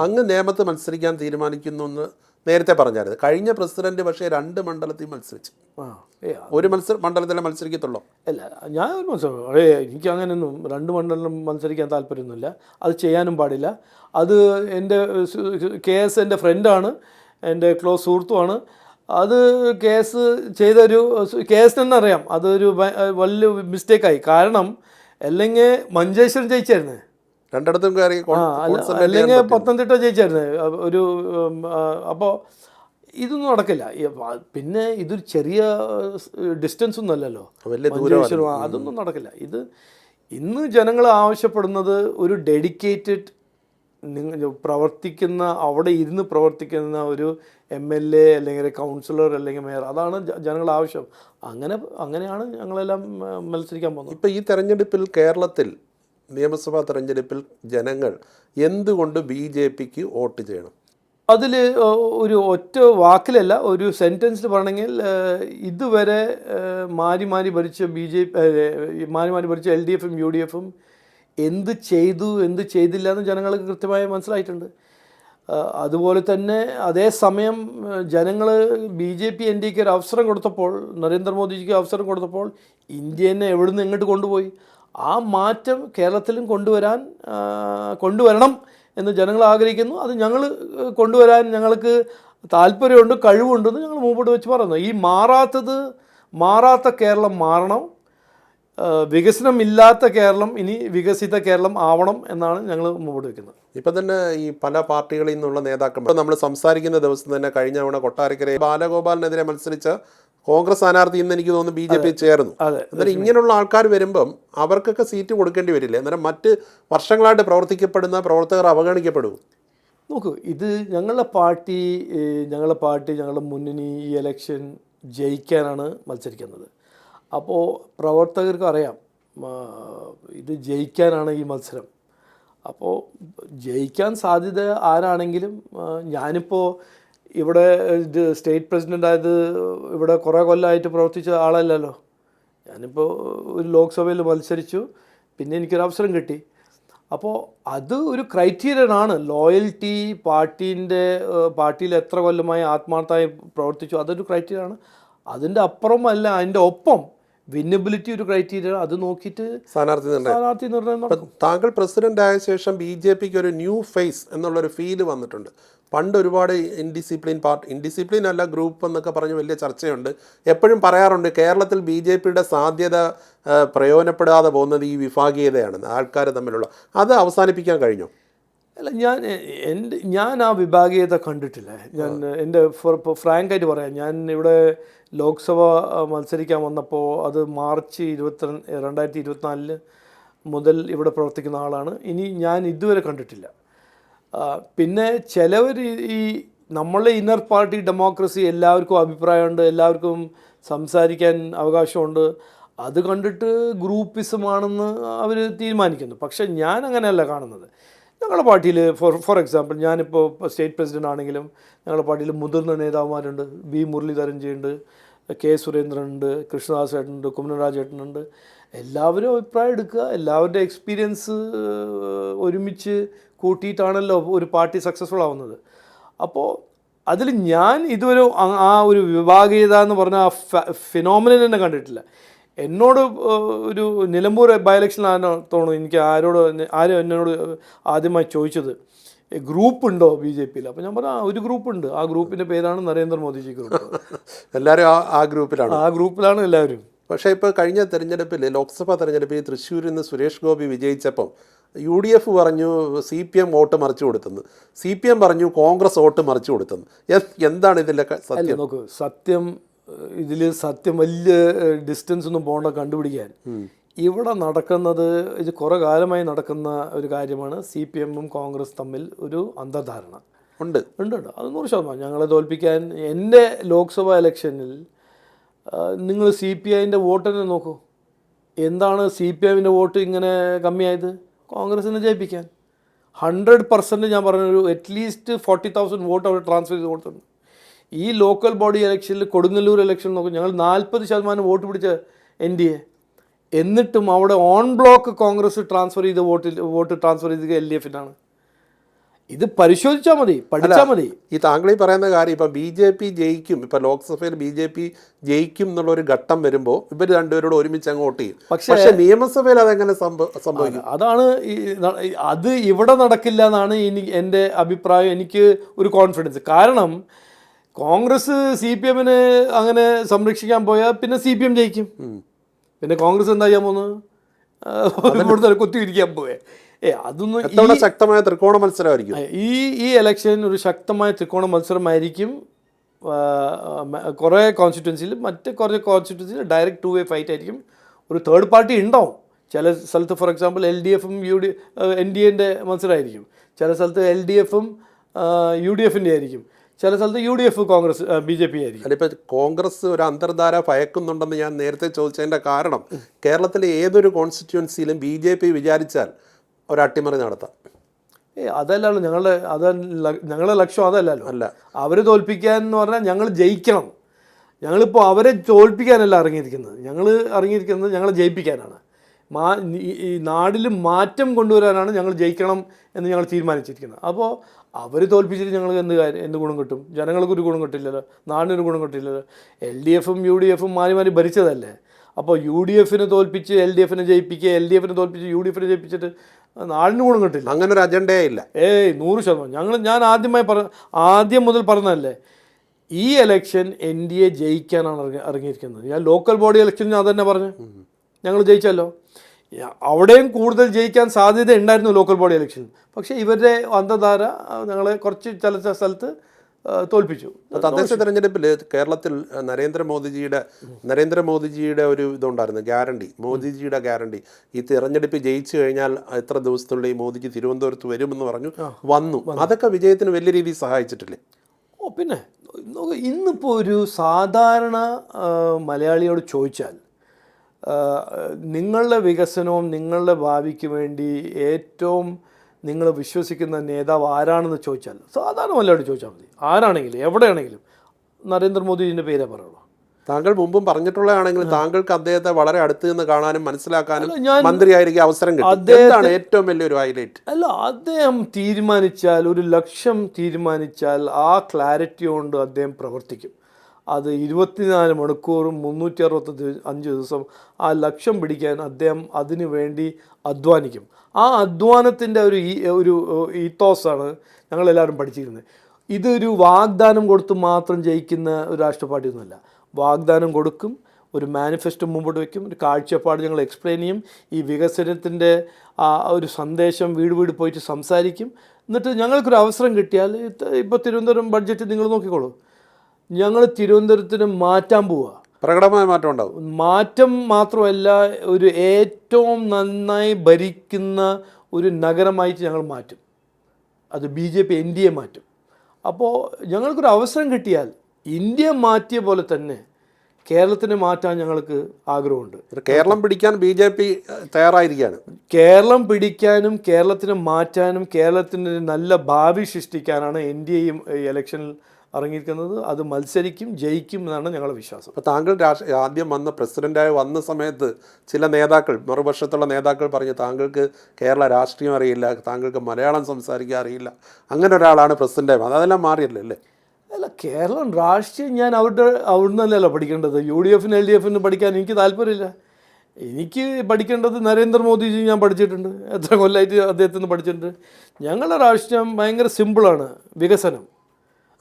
അങ്ങ് നിയമത്ത് മത്സരിക്കാൻ തീരുമാനിക്കുന്നു എന്ന് നേരത്തെ പറഞ്ഞായിരുന്നു. കഴിഞ്ഞ പ്രസിഡന്റ് പക്ഷേ 2 മണ്ഡലത്തിൽ മത്സരിച്ചു. ഒരു മണ്ഡലത്തിലെ മത്സരിക്കത്തുള്ളൂ. അല്ല, ഞാൻ ഒരു മത്സരം എനിക്ക് അങ്ങനെയൊന്നും 2 മണ്ഡലം മത്സരിക്കാൻ താല്പര്യമൊന്നുമില്ല. അത് ചെയ്യാനും പാടില്ല. അത് എൻ്റെ KS എൻ്റെ ഫ്രണ്ടാണ്, എൻ്റെ ക്ലോസ് സുഹൃത്തുമാണ്. അത് KS തന്നെ അറിയാം. അതൊരു വലിയ മിസ്റ്റേക്കായി. കാരണം അല്ലെങ്കിൽ മഞ്ചേശ്വരം ജയിച്ചായിരുന്നു, 2 കയറി, അല്ലെങ്കിൽ പത്തനംതിട്ട ജയിച്ചായിരുന്നു ഒരു. അപ്പോൾ ഇതൊന്നും നടക്കില്ല. പിന്നെ ഇതൊരു ചെറിയ ഡിസ്റ്റൻസ് ഒന്നും അല്ലല്ലോ മഞ്ചേശ്വരം, അതൊന്നും നടക്കില്ല. ഇന്ന് ജനങ്ങൾ ആവശ്യപ്പെടുന്നത് ഒരു ഡെഡിക്കേറ്റഡ് അവിടെ ഇരുന്ന് പ്രവർത്തിക്കുന്ന ഒരു MLA അല്ലെങ്കിൽ കൗൺസിലർ അല്ലെങ്കിൽ മേയർ. അതാണ് ജനങ്ങളുടെ ആവശ്യം. അങ്ങനെയാണ് ഞങ്ങളെല്ലാം മത്സരിക്കാൻ പോകുന്നത്. ഇപ്പോൾ ഈ തെരഞ്ഞെടുപ്പിൽ, കേരളത്തിൽ നിയമസഭാ തെരഞ്ഞെടുപ്പിൽ ജനങ്ങൾ എന്തുകൊണ്ട് BJPക്ക് വോട്ട് ചെയ്യണം? അതിൽ ഒരു ഒറ്റ വാക്കിലല്ല, ഒരു സെൻറ്റൻസിൽ പറയണമെങ്കിൽ ഇതുവരെ മാറി ഭരിച്ച LDFും UDFും എന്ത് ചെയ്തു എന്ത് ചെയ്തില്ല എന്ന് ജനങ്ങൾക്ക് കൃത്യമായി മനസ്സിലായിട്ടുണ്ട്. അതുപോലെ തന്നെ അതേസമയം ജനങ്ങൾ BJP NDAക്ക് ഒരു അവസരം കൊടുത്തപ്പോൾ, നരേന്ദ്രമോദിജിക്ക് അവസരം കൊടുത്തപ്പോൾ ഇന്ത്യനെ എവിടുന്ന് എങ്ങോട്ട് കൊണ്ടുപോയി. ആ മാറ്റം കേരളത്തിലും കൊണ്ടുവരണം എന്ന് ജനങ്ങൾ ആഗ്രഹിക്കുന്നു. അത് ഞങ്ങൾ കൊണ്ടുവരാൻ ഞങ്ങൾക്ക് താല്പര്യമുണ്ട്, കഴിവുണ്ടെന്ന് ഞങ്ങൾ മുമ്പോട്ട് വെച്ച് പറയുന്നു. ഈ മാറാത്ത കേരളം മാറണം, വികസനമില്ലാത്ത കേരളം ഇനി വികസിത കേരളം ആവണം എന്നാണ് ഞങ്ങൾ മുമ്പോട്ട് വയ്ക്കുന്നത്. ഇപ്പം തന്നെ ഈ പല പാർട്ടികളിൽ നിന്നുള്ള നേതാക്കന്മാർ നമ്മൾ സംസാരിക്കുന്ന ദിവസം തന്നെ കഴിഞ്ഞ തവണ കൊട്ടാരക്കര ബാലഗോപാലിനെതിരെ മത്സരിച്ച കോൺഗ്രസ് സ്ഥാനാർത്ഥി ഇന്ന് എനിക്ക് തോന്നുന്നു BJP ചേർന്നു. അന്നേരം ഇങ്ങനെയുള്ള ആൾക്കാർ വരുമ്പം അവർക്കൊക്കെ സീറ്റ് കൊടുക്കേണ്ടി വരില്ലേ? അന്നേരം മറ്റ് വർഷങ്ങളായിട്ട് പ്രവർത്തിക്കപ്പെടുന്ന പ്രവർത്തകർ അവഗണിക്കപ്പെടും. നോക്കൂ, ഇത് ഞങ്ങളുടെ മുന്നണി ഈ ഇലക്ഷൻ ജയിക്കാനാണ് മത്സരിക്കുന്നത്. അപ്പോൾ പ്രവർത്തകർക്ക് അറിയാം ഇത് ജയിക്കാനാണ് ഈ മത്സരം. അപ്പോൾ ജയിക്കാൻ സാധ്യത ആരാണെങ്കിലും, ഞാനിപ്പോൾ ഇവിടെ സ്റ്റേറ്റ് പ്രസിഡൻ്റായത് ഇവിടെ കുറേ കൊല്ലമായിട്ട് പ്രവർത്തിച്ച ആളല്ലല്ലോ. ഞാനിപ്പോൾ ഒരു ലോക്സഭയിൽ മത്സരിച്ചു, പിന്നെ എനിക്കൊരു അവസരം കിട്ടി. അപ്പോൾ അത് ഒരു ക്രൈറ്റീരിയനാണ്. ലോയൽറ്റി, പാർട്ടിയിൽ എത്ര കൊല്ലമായി ആത്മാർത്ഥമായി പ്രവർത്തിച്ചു, അതൊരു ക്രൈറ്റീരിയനാണ്. അതിൻ്റെ അപ്പുറമല്ല, അതിൻ്റെ ഒപ്പം വിന്നബിലിറ്റി ഒരു ക്രൈറ്റീരിയ. അത് നോക്കിയിട്ട് സ്ഥാനാർത്ഥി നിർണ്ണയം. താങ്കൾ പ്രസിഡന്റ് ആയ ശേഷം BJPക്ക് ഒരു ന്യൂ ഫേസ് എന്നുള്ളൊരു ഫീല് വന്നിട്ടുണ്ട്. പണ്ട് ഒരുപാട് ഇൻഡിസിപ്ലിൻ അല്ല ഗ്രൂപ്പ് എന്നൊക്കെ പറഞ്ഞ് വലിയ ചർച്ചയുണ്ട്. എപ്പോഴും പറയാറുണ്ട് കേരളത്തിൽ BJPയുടെ സാധ്യത പ്രയോജനപ്പെടാതെ പോകുന്നത് ഈ വിഭാഗീയതയാണ്, ആൾക്കാർ തമ്മിലുള്ള. അത് അവസാനിപ്പിക്കാൻ കഴിഞ്ഞോ? അല്ല, ഞാൻ ആ വിഭാഗീയത കണ്ടിട്ടില്ല. എൻ്റെ ഫ്രാങ്കായിട്ട് പറയാം, ഞാൻ ഇവിടെ ലോക്സഭ മത്സരിക്കാൻ വന്നപ്പോൾ അത് മാർച്ച് 2024 മുതൽ ഇവിടെ പ്രവർത്തിക്കുന്ന ആളാണ്. ഞാൻ ഇതുവരെ കണ്ടിട്ടില്ല. പിന്നെ ചിലവർ ഈ നമ്മളെ ഇന്നർ പാർട്ടി ഡെമോക്രസി, എല്ലാവർക്കും അഭിപ്രായമുണ്ട്, എല്ലാവർക്കും സംസാരിക്കാൻ അവകാശമുണ്ട്, അത് കണ്ടിട്ട് ഗ്രൂപ്പിസമാണെന്ന് അവർ തീരുമാനിക്കുന്നു. പക്ഷേ ഞാൻ അങ്ങനെയല്ല കാണുന്നത്. ഞങ്ങളുടെ പാർട്ടിയിൽ ഫോർ എക്സാമ്പിൾ, ഞാനിപ്പോൾ സ്റ്റേറ്റ് പ്രസിഡൻ്റ് ആണെങ്കിലും ഞങ്ങളുടെ പാർട്ടിയിൽ മുതിർന്ന നേതാവുമാരുണ്ട്. മുരളീധരൻജിയുണ്ട്, സുരേന്ദ്രനുണ്ട്, കൃഷ്ണദാസ് ചേട്ടനുണ്ട്, കുമ്മനരാജ് ചേട്ടനുണ്ട്. എല്ലാവരും അഭിപ്രായം എടുക്കുക, എല്ലാവരുടെ എക്സ്പീരിയൻസ് ഒരുമിച്ച് കൂട്ടിയിട്ടാണല്ലോ ഒരു പാർട്ടി സക്സസ്ഫുൾ ആവുന്നത്. അപ്പോൾ അതിൽ ഞാൻ ഇതുവരെ ആ ഒരു വിഭാഗീയത എന്ന് പറഞ്ഞ ആ ഫിനോമിനൻ തന്നെ കണ്ടിട്ടില്ല. എന്നോട് ഒരു നിലമ്പൂർ ബൈ ഇലക്ഷനിലാണ് തോന്നുന്നു, എനിക്ക് ആരും എന്നോട് ആദ്യമായി ചോദിച്ചത് ഗ്രൂപ്പ് ഉണ്ടോ BJPയിൽ. അപ്പോൾ ഞാൻ പറഞ്ഞു ഒരു ഗ്രൂപ്പുണ്ട്, ആ ഗ്രൂപ്പിൻ്റെ പേരാണ് നരേന്ദ്രമോദിജി ഗ്രൂപ്പ്. എല്ലാവരും ആ ഗ്രൂപ്പിലാണ് എല്ലാവരും. പക്ഷേ ഇപ്പോൾ കഴിഞ്ഞ തെരഞ്ഞെടുപ്പിൽ, ലോക്സഭാ തെരഞ്ഞെടുപ്പിൽ തൃശ്ശൂരിൽ നിന്ന് സുരേഷ് ഗോപി വിജയിച്ചപ്പം UDF പറഞ്ഞു CPM വോട്ട് മറിച്ചു കൊടുത്തെന്ന്, CPM പറഞ്ഞു കോൺഗ്രസ് വോട്ട് മറിച്ചു കൊടുത്തെന്ന്. എന്താണ് ഇതിൻ്റെ സത്യം? നോക്കൂ, സത്യം വലിയ ഡിസ്റ്റൻസ് ഒന്നും പോകണ്ട കണ്ടുപിടിക്കാൻ. ഇവിടെ നടക്കുന്നത്, ഇത് കുറേ കാലമായി നടക്കുന്ന ഒരു കാര്യമാണ്. CPMഉം കോൺഗ്രസ് തമ്മിൽ ഒരു അന്തർധാരണ ഉണ്ട്. അത് 100%. ഞങ്ങളെ തോൽപ്പിക്കാൻ എൻ്റെ ലോക്സഭാ ഇലക്ഷനിൽ നിങ്ങൾ CPIൻ്റെ വോട്ട് തന്നെ നോക്കൂ. എന്താണ് CPIൻ്റെ വോട്ട് ഇങ്ങനെ കമ്മിയായത്? കോൺഗ്രസിനെ ജയിപ്പിക്കാൻ 100% ഞാൻ പറഞ്ഞൊരു അറ്റ്ലീസ്റ്റ് 40,000 വോട്ട് അവർ ട്രാൻസ്ഫർ ചെയ്ത് കൊടുത്തിട്ടുണ്ട്. ഈ ലോക്കൽ ബോഡി ഇലക്ഷനിൽ, കൊടുങ്ങല്ലൂർ ഇലക്ഷൻ നോക്കും, ഞങ്ങൾ 40% വോട്ട് പിടിച്ച NDA. എന്നിട്ടും അവിടെ on block Congress vote transfer ചെയ്തത് LDFനാണ്. ഇത് പരിശോധിച്ചാൽ മതി, പഠിച്ചാൽ മതി. ഈ താങ്കൾ ഈ പറയുന്ന കാര്യം ഇപ്പം BJP ജയിക്കും, ഇപ്പം ലോക്സഭയിൽ BJP ജയിക്കും എന്നുള്ളൊരു ഘട്ടം വരുമ്പോൾ ഇവർ രണ്ടുപേരോട് ഒരുമിച്ച് അങ്ങ് വോട്ട് ചെയ്യും. പക്ഷേ നിയമസഭയിൽ അതെങ്ങനെ സംഭവിക്കും? അതാണ് അത് ഇവിടെ നടക്കില്ല എന്നാണ് എൻ്റെ അഭിപ്രായം. എനിക്ക് ഒരു കോൺഫിഡൻസ്. കാരണം കോൺഗ്രസ് CPMനെ അങ്ങനെ സംരക്ഷിക്കാൻ പോയാൽ പിന്നെ CPM ജയിക്കും. പിന്നെ കോൺഗ്രസ് എന്താ ചെയ്യാൻ പോകുന്നത്? ഇവിടുത്തെ കുത്തിയിരിക്കാൻ പോയേ. അതൊന്നും ശക്തമായ ത്രികോണ മത്സരമായിരിക്കും. ഈ ഇലക്ഷൻ ഒരു ശക്തമായ ത്രികോണ മത്സരമായിരിക്കും. കുറേ കോൺസ്റ്റിറ്റ്യുവൻസിയിൽ, കുറേ കോൺസ്റ്റിറ്റ്യുവൻസിയിൽ ഡയറക്റ്റ് 2-way ഫൈറ്റ് ആയിരിക്കും. ഒരു തേർഡ് പാർട്ടി ഉണ്ടാവും. ചില സ്ഥലത്ത് ഫോർ എക്സാമ്പിൾ LDFും NDAൻ്റെ മത്സരമായിരിക്കും. ചില സ്ഥലത്ത് LDFും UDFൻ്റെ ആയിരിക്കും. ചില സ്ഥലത്ത് UDF കോൺഗ്രസ് BJP ആയിരിക്കും. അതിപ്പോൾ കോൺഗ്രസ് ഒരു അന്തർധാര ഭയക്കുന്നുണ്ടെന്ന് ഞാൻ നേരത്തെ ചോദിച്ചതിൻ്റെ കാരണം, കേരളത്തിലെ ഏതൊരു കോൺസ്റ്റിറ്റ്യുവൻസിയിലും BJP വിചാരിച്ചാൽ ഒരു അട്ടിമറി നടത്താം. അതല്ലല്ലോ ഞങ്ങളുടെ ലക്ഷ്യം, അതല്ലല്ലോ. അവരെ തോൽപ്പിക്കാൻ എന്ന് പറഞ്ഞാൽ ഞങ്ങൾ ജയിക്കണം. ഞങ്ങളിപ്പോൾ അവരെ തോൽപ്പിക്കാനല്ല ഇറങ്ങിയിരിക്കുന്നത്. ഞങ്ങളെ ജയിപ്പിക്കാനാണ്. ഈ നാടിൽ മാറ്റം കൊണ്ടുവരാനാണ് ഞങ്ങൾ ജയിക്കണം എന്ന് ഞങ്ങൾ തീരുമാനിച്ചിരിക്കുന്നത്. അപ്പോൾ അവർ തോൽപ്പിച്ചിട്ട് ഞങ്ങൾക്ക് എന്ത് ഗുണം കിട്ടും? ജനങ്ങൾക്കൊരു ഗുണം കിട്ടില്ലല്ലോ, നാടിനൊരു ഗുണം കിട്ടില്ലല്ലോ. LDFും UDFും മാറി മാറി ഭരിച്ചതല്ലേ. അപ്പോൾ UDFിനെ തോൽപ്പിച്ച് LDFിനെ ജയിപ്പിക്കുക, LDFിനെ തോൽപ്പിച്ച് UDFിനെ ജയിപ്പിച്ചിട്ട് നാടിന് ഗുണം കിട്ടില്ല. അങ്ങനെ ഒരു അജണ്ടയേ ഇല്ല. 100%. ഞാൻ ആദ്യം മുതൽ പറഞ്ഞതല്ലേ, ഈ ഇലക്ഷൻ NDA ജയിക്കാനാണ് ഇറങ്ങിയിരിക്കുന്നത്. ഞാൻ ലോക്കൽ ബോഡി ഇലക്ഷനിൽ അത് തന്നെ പറഞ്ഞു, ഞങ്ങൾ ജയിച്ചല്ലോ. അവിടെയും കൂടുതൽ ജയിക്കാൻ സാധ്യത ഉണ്ടായിരുന്നു ലോക്കൽ ബോഡി ഇലക്ഷൻ. പക്ഷേ ഇവരുടെ അന്ധധാര ഞങ്ങളെ കുറച്ച് ചില സ്ഥലത്ത് തോൽപ്പിച്ചു. തദ്ദേശ തെരഞ്ഞെടുപ്പിൽ കേരളത്തിൽ നരേന്ദ്രമോദിജിയുടെ ഒരു ഇതുണ്ടായിരുന്നു, ഗ്യാരണ്ടി, മോദിജിയുടെ ഗ്യാരണ്ടി. ഈ തെരഞ്ഞെടുപ്പ് ജയിച്ചു കഴിഞ്ഞാൽ എത്ര ദിവസത്തിനുള്ളിൽ മോദിജി തിരുവനന്തപുരത്ത് വരുമെന്ന് പറഞ്ഞു, വന്നു. അതൊക്കെ വിജയത്തിന് വലിയ രീതിയിൽ സഹായിച്ചിട്ടില്ലേ? പിന്നെ ഇന്നിപ്പോൾ ഒരു സാധാരണ മലയാളിയോട് ചോദിച്ചാൽ നിങ്ങളുടെ വികസനവും നിങ്ങളുടെ ഭാവിക്ക് വേണ്ടി ഏറ്റവും നിങ്ങൾ വിശ്വസിക്കുന്ന നേതാവ് ആരാണെന്ന് ചോദിച്ചാൽ, സാധാരണ മലയാളി ചോദിച്ചാൽ മതി, ആരാണെങ്കിലും എവിടെയാണെങ്കിലും നരേന്ദ്രമോദിജിൻ്റെ പേരേ പറയുള്ളൂ. താങ്കൾ മുമ്പും പറഞ്ഞിട്ടുള്ളതാണെങ്കിൽ താങ്കൾക്ക് അദ്ദേഹത്തെ വളരെ അടുത്ത് നിന്ന് കാണാനും മനസ്സിലാക്കാനും മന്ത്രിയായിരിക്കും അവസരം കിട്ടും. എന്താണ് ഏറ്റവും വലിയൊരു ഹൈലൈറ്റ്? അദ്ദേഹം തീരുമാനിച്ചാൽ, ഒരു ലക്ഷ്യം തീരുമാനിച്ചാൽ ആ ക്ലാരിറ്റി കൊണ്ട് അദ്ദേഹം പ്രവർത്തിക്കും. അത് 24 മണിക്കൂറും 365 ദിവസം ആ ലക്ഷ്യം പിടിക്കാൻ അദ്ദേഹം അതിനു വേണ്ടി അധ്വാനിക്കും. ആ അധ്വാനത്തിൻ്റെ ഒരു ഈത്തോസാണ് ഞങ്ങളെല്ലാവരും പഠിച്ചിരുന്നത്. ഇതൊരു വാഗ്ദാനം കൊടുത്ത് മാത്രം ജയിക്കുന്ന ഒരു രാഷ്ട്രീയ പാർട്ടിയൊന്നുമല്ല. വാഗ്ദാനം കൊടുക്കും, ഒരു മാനിഫെസ്റ്റോ മുമ്പോട്ട് വയ്ക്കും, ഒരു കാഴ്ചപ്പാട് ഞങ്ങൾ എക്സ്പ്ലെയിൻ ചെയ്യും, ഈ വികസനത്തിൻ്റെ ഒരു സന്ദേശം വീട് വീട് പോയിട്ട് സംസാരിക്കും. എന്നിട്ട് ഞങ്ങൾക്കൊരു അവസരം കിട്ടിയാൽ, ഇപ്പോൾ തിരുവനന്തപുരം ബഡ്ജറ്റ് നിങ്ങൾ നോക്കിക്കോളൂ, ഞങ്ങൾ തിരുവനന്തപുരത്തിന് മാറ്റാൻ പോവുക. പ്രകടമായ മാറ്റം ഉണ്ടാവും. മാറ്റം മാത്രമല്ല, ഒരു ഏറ്റവും നന്നായി ഭരിക്കുന്ന ഒരു നഗരമായിട്ട് ഞങ്ങൾ മാറ്റും. അത് BJP NDA മാറ്റും. അപ്പോൾ ഞങ്ങൾക്കൊരു അവസരം കിട്ടിയാൽ ഇന്ത്യ മാറ്റിയ പോലെ തന്നെ കേരളത്തിനെ മാറ്റാൻ ഞങ്ങൾക്ക് ആഗ്രഹമുണ്ട്. കേരളം പിടിക്കാൻ BJP തയ്യാറായിരിക്കുകയാണ്. കേരളം പിടിക്കാനും കേരളത്തിനെ മാറ്റാനും കേരളത്തിന് നല്ല ഭാവി സൃഷ്ടിക്കാനാണ് NDA ഇലക്ഷനിൽ ഇറങ്ങിയിരിക്കുന്നത്. അത് മത്സരിക്കും, ജയിക്കും എന്നാണ് ഞങ്ങളുടെ വിശ്വാസം. അപ്പോൾ താങ്കൾ ആദ്യം പ്രസിഡൻ്റായി വന്ന സമയത്ത് ചില നേതാക്കൾ, മറുപക്ഷത്തുള്ള നേതാക്കൾ പറഞ്ഞു താങ്കൾക്ക് കേരള രാഷ്ട്രീയം അറിയില്ല, താങ്കൾക്ക് മലയാളം സംസാരിക്കാൻ അറിയില്ല, അങ്ങനെ ഒരാളാണ് പ്രസിഡൻ്റായി വന്നത്. അതെല്ലാം മാറിയല്ലേ അല്ലേ? അല്ല, കേരളം രാഷ്ട്രീയം ഞാൻ അവിടുന്നല്ലല്ലോ പഠിക്കേണ്ടത്. UDFിന് LDFിന് പഠിക്കാൻ എനിക്ക് താല്പര്യമില്ല. എനിക്ക് പഠിക്കേണ്ടത് നരേന്ദ്രമോദിജി ഞാൻ പഠിച്ചിട്ടുണ്ട്, എത്ര കൊല്ലമായിട്ട് അദ്ദേഹത്തിൽ നിന്ന് പഠിച്ചിട്ടുണ്ട്. ഞങ്ങളുടെ രാഷ്ട്രീയം ഭയങ്കര സിമ്പിളാണ്, വികസനം.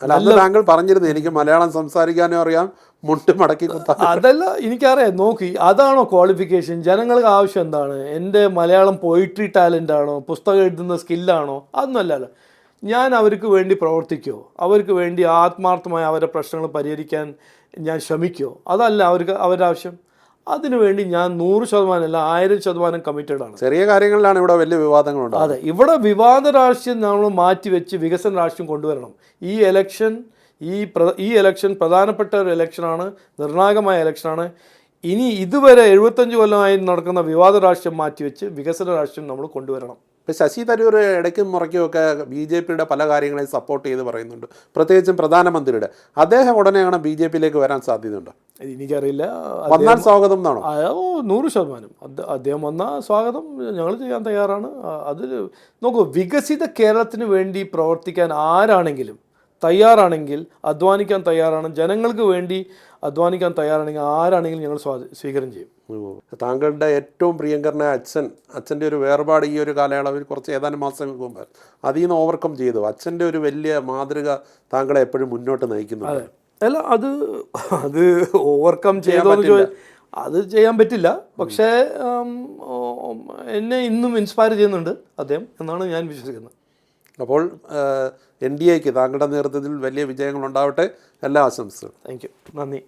അല്ല, താങ്കൾ പറഞ്ഞിരുന്നു എനിക്ക് മലയാളം സംസാരിക്കാനും അറിയാം, മുട്ട് മടക്കി കുത്താൻ. അതല്ല, എനിക്കറിയാം. നോക്കി, അതാണോ ക്വാളിഫിക്കേഷൻ? ജനങ്ങൾക്ക് ആവശ്യം എന്താണ്? എൻ്റെ മലയാളം പോയിട്രി ടാലൻ്റ് ആണോ, പുസ്തകം എഴുതുന്ന സ്കില്ലാണോ? അതൊന്നുമല്ലല്ലോ. ഞാൻ അവർക്ക് വേണ്ടി പ്രവർത്തിക്കുമോ, അവർക്ക് വേണ്ടി ആത്മാർത്ഥമായി അവരുടെ പ്രശ്നങ്ങൾ പരിഹരിക്കാൻ ഞാൻ ശ്രമിക്കുമോ? അതല്ല അവരുടെ ആവശ്യം. അതിനുവേണ്ടി ഞാൻ 100% അല്ല 1000% കമ്മിറ്റഡ് ആണ്. ചെറിയ കാര്യങ്ങളിലാണ് ഇവിടെ വലിയ വിവാദങ്ങളുണ്ട്. അതെ, ഇവിടെ വിവാദ രാഷ്ട്രീയം നമ്മൾ മാറ്റിവെച്ച് വികസന രാഷ്ട്രീയം കൊണ്ടുവരണം. ഈ ഇലക്ഷൻ പ്രധാനപ്പെട്ട ഒരു ഇലക്ഷനാണ്, നിർണായകമായ ഇലക്ഷനാണ്. ഇനി ഇതുവരെ 75 കൊല്ലമായി നടക്കുന്ന വിവാദ രാഷ്ട്രീയം മാറ്റിവെച്ച് വികസന രാഷ്ട്രീയം നമ്മൾ കൊണ്ടുവരണം. ഇപ്പോൾ ശശി തരൂർ ഇടയ്ക്കും മുറയ്ക്കുമൊക്കെ BJPയുടെ പല കാര്യങ്ങളെയും സപ്പോർട്ട് ചെയ്ത് പറയുന്നുണ്ട്, പ്രത്യേകിച്ചും പ്രധാനമന്ത്രിയുടെ. അദ്ദേഹം ഉടനെയാണ് BJPയിലേക്ക് വരാൻ സാധ്യതയുണ്ട്? എനിക്കറിയില്ല. വന്നാൽ സ്വാഗതം എന്നാണോ? 100%. അദ്ദേഹം വന്നാൽ സ്വാഗതം ഞങ്ങൾ ചെയ്യാൻ തയ്യാറാണ്. അതിൽ നോക്കൂ, വികസിത കേരളത്തിന് വേണ്ടി പ്രവർത്തിക്കാൻ ആരാണെങ്കിലും തയ്യാറാണെങ്കിൽ, അധ്വാനിക്കാൻ തയ്യാറാണ്, ജനങ്ങൾക്ക് വേണ്ടി അധ്വാനിക്കാൻ തയ്യാറാണെങ്കിൽ ആരാണെങ്കിലും ഞങ്ങൾ സ്വീകരണം ചെയ്യും. താങ്കളുടെ ഏറ്റവും പ്രിയങ്കരനായ അച്ഛൻ്റെ ഒരു വേർപാട് ഈ ഒരു കാലയളവിൽ ഏതാനും മാസങ്ങൾക്ക് മുമ്പ് അതിൽ നിന്ന് ഓവർകം ചെയ്തു. അച്ഛൻ്റെ ഒരു വലിയ മാതൃക താങ്കളെ എപ്പോഴും മുന്നോട്ട് നയിക്കുന്നു. അല്ല, അത് ഓവർകം ചെയ്തോ? അത് ചെയ്യാൻ പറ്റില്ല. പക്ഷേ എന്നെ ഇന്നും ഇൻസ്പയർ ചെയ്യുന്നുണ്ട് അദ്ദേഹം എന്നാണ് ഞാൻ വിശ്വസിക്കുന്നത്. അപ്പോൾ NDAക്ക് താങ്കളുടെ നേതൃത്വത്തിൽ വലിയ വിജയങ്ങളുണ്ടാവട്ടെ. എല്ലാ ആശംസകളും. Thank you. നന്ദി.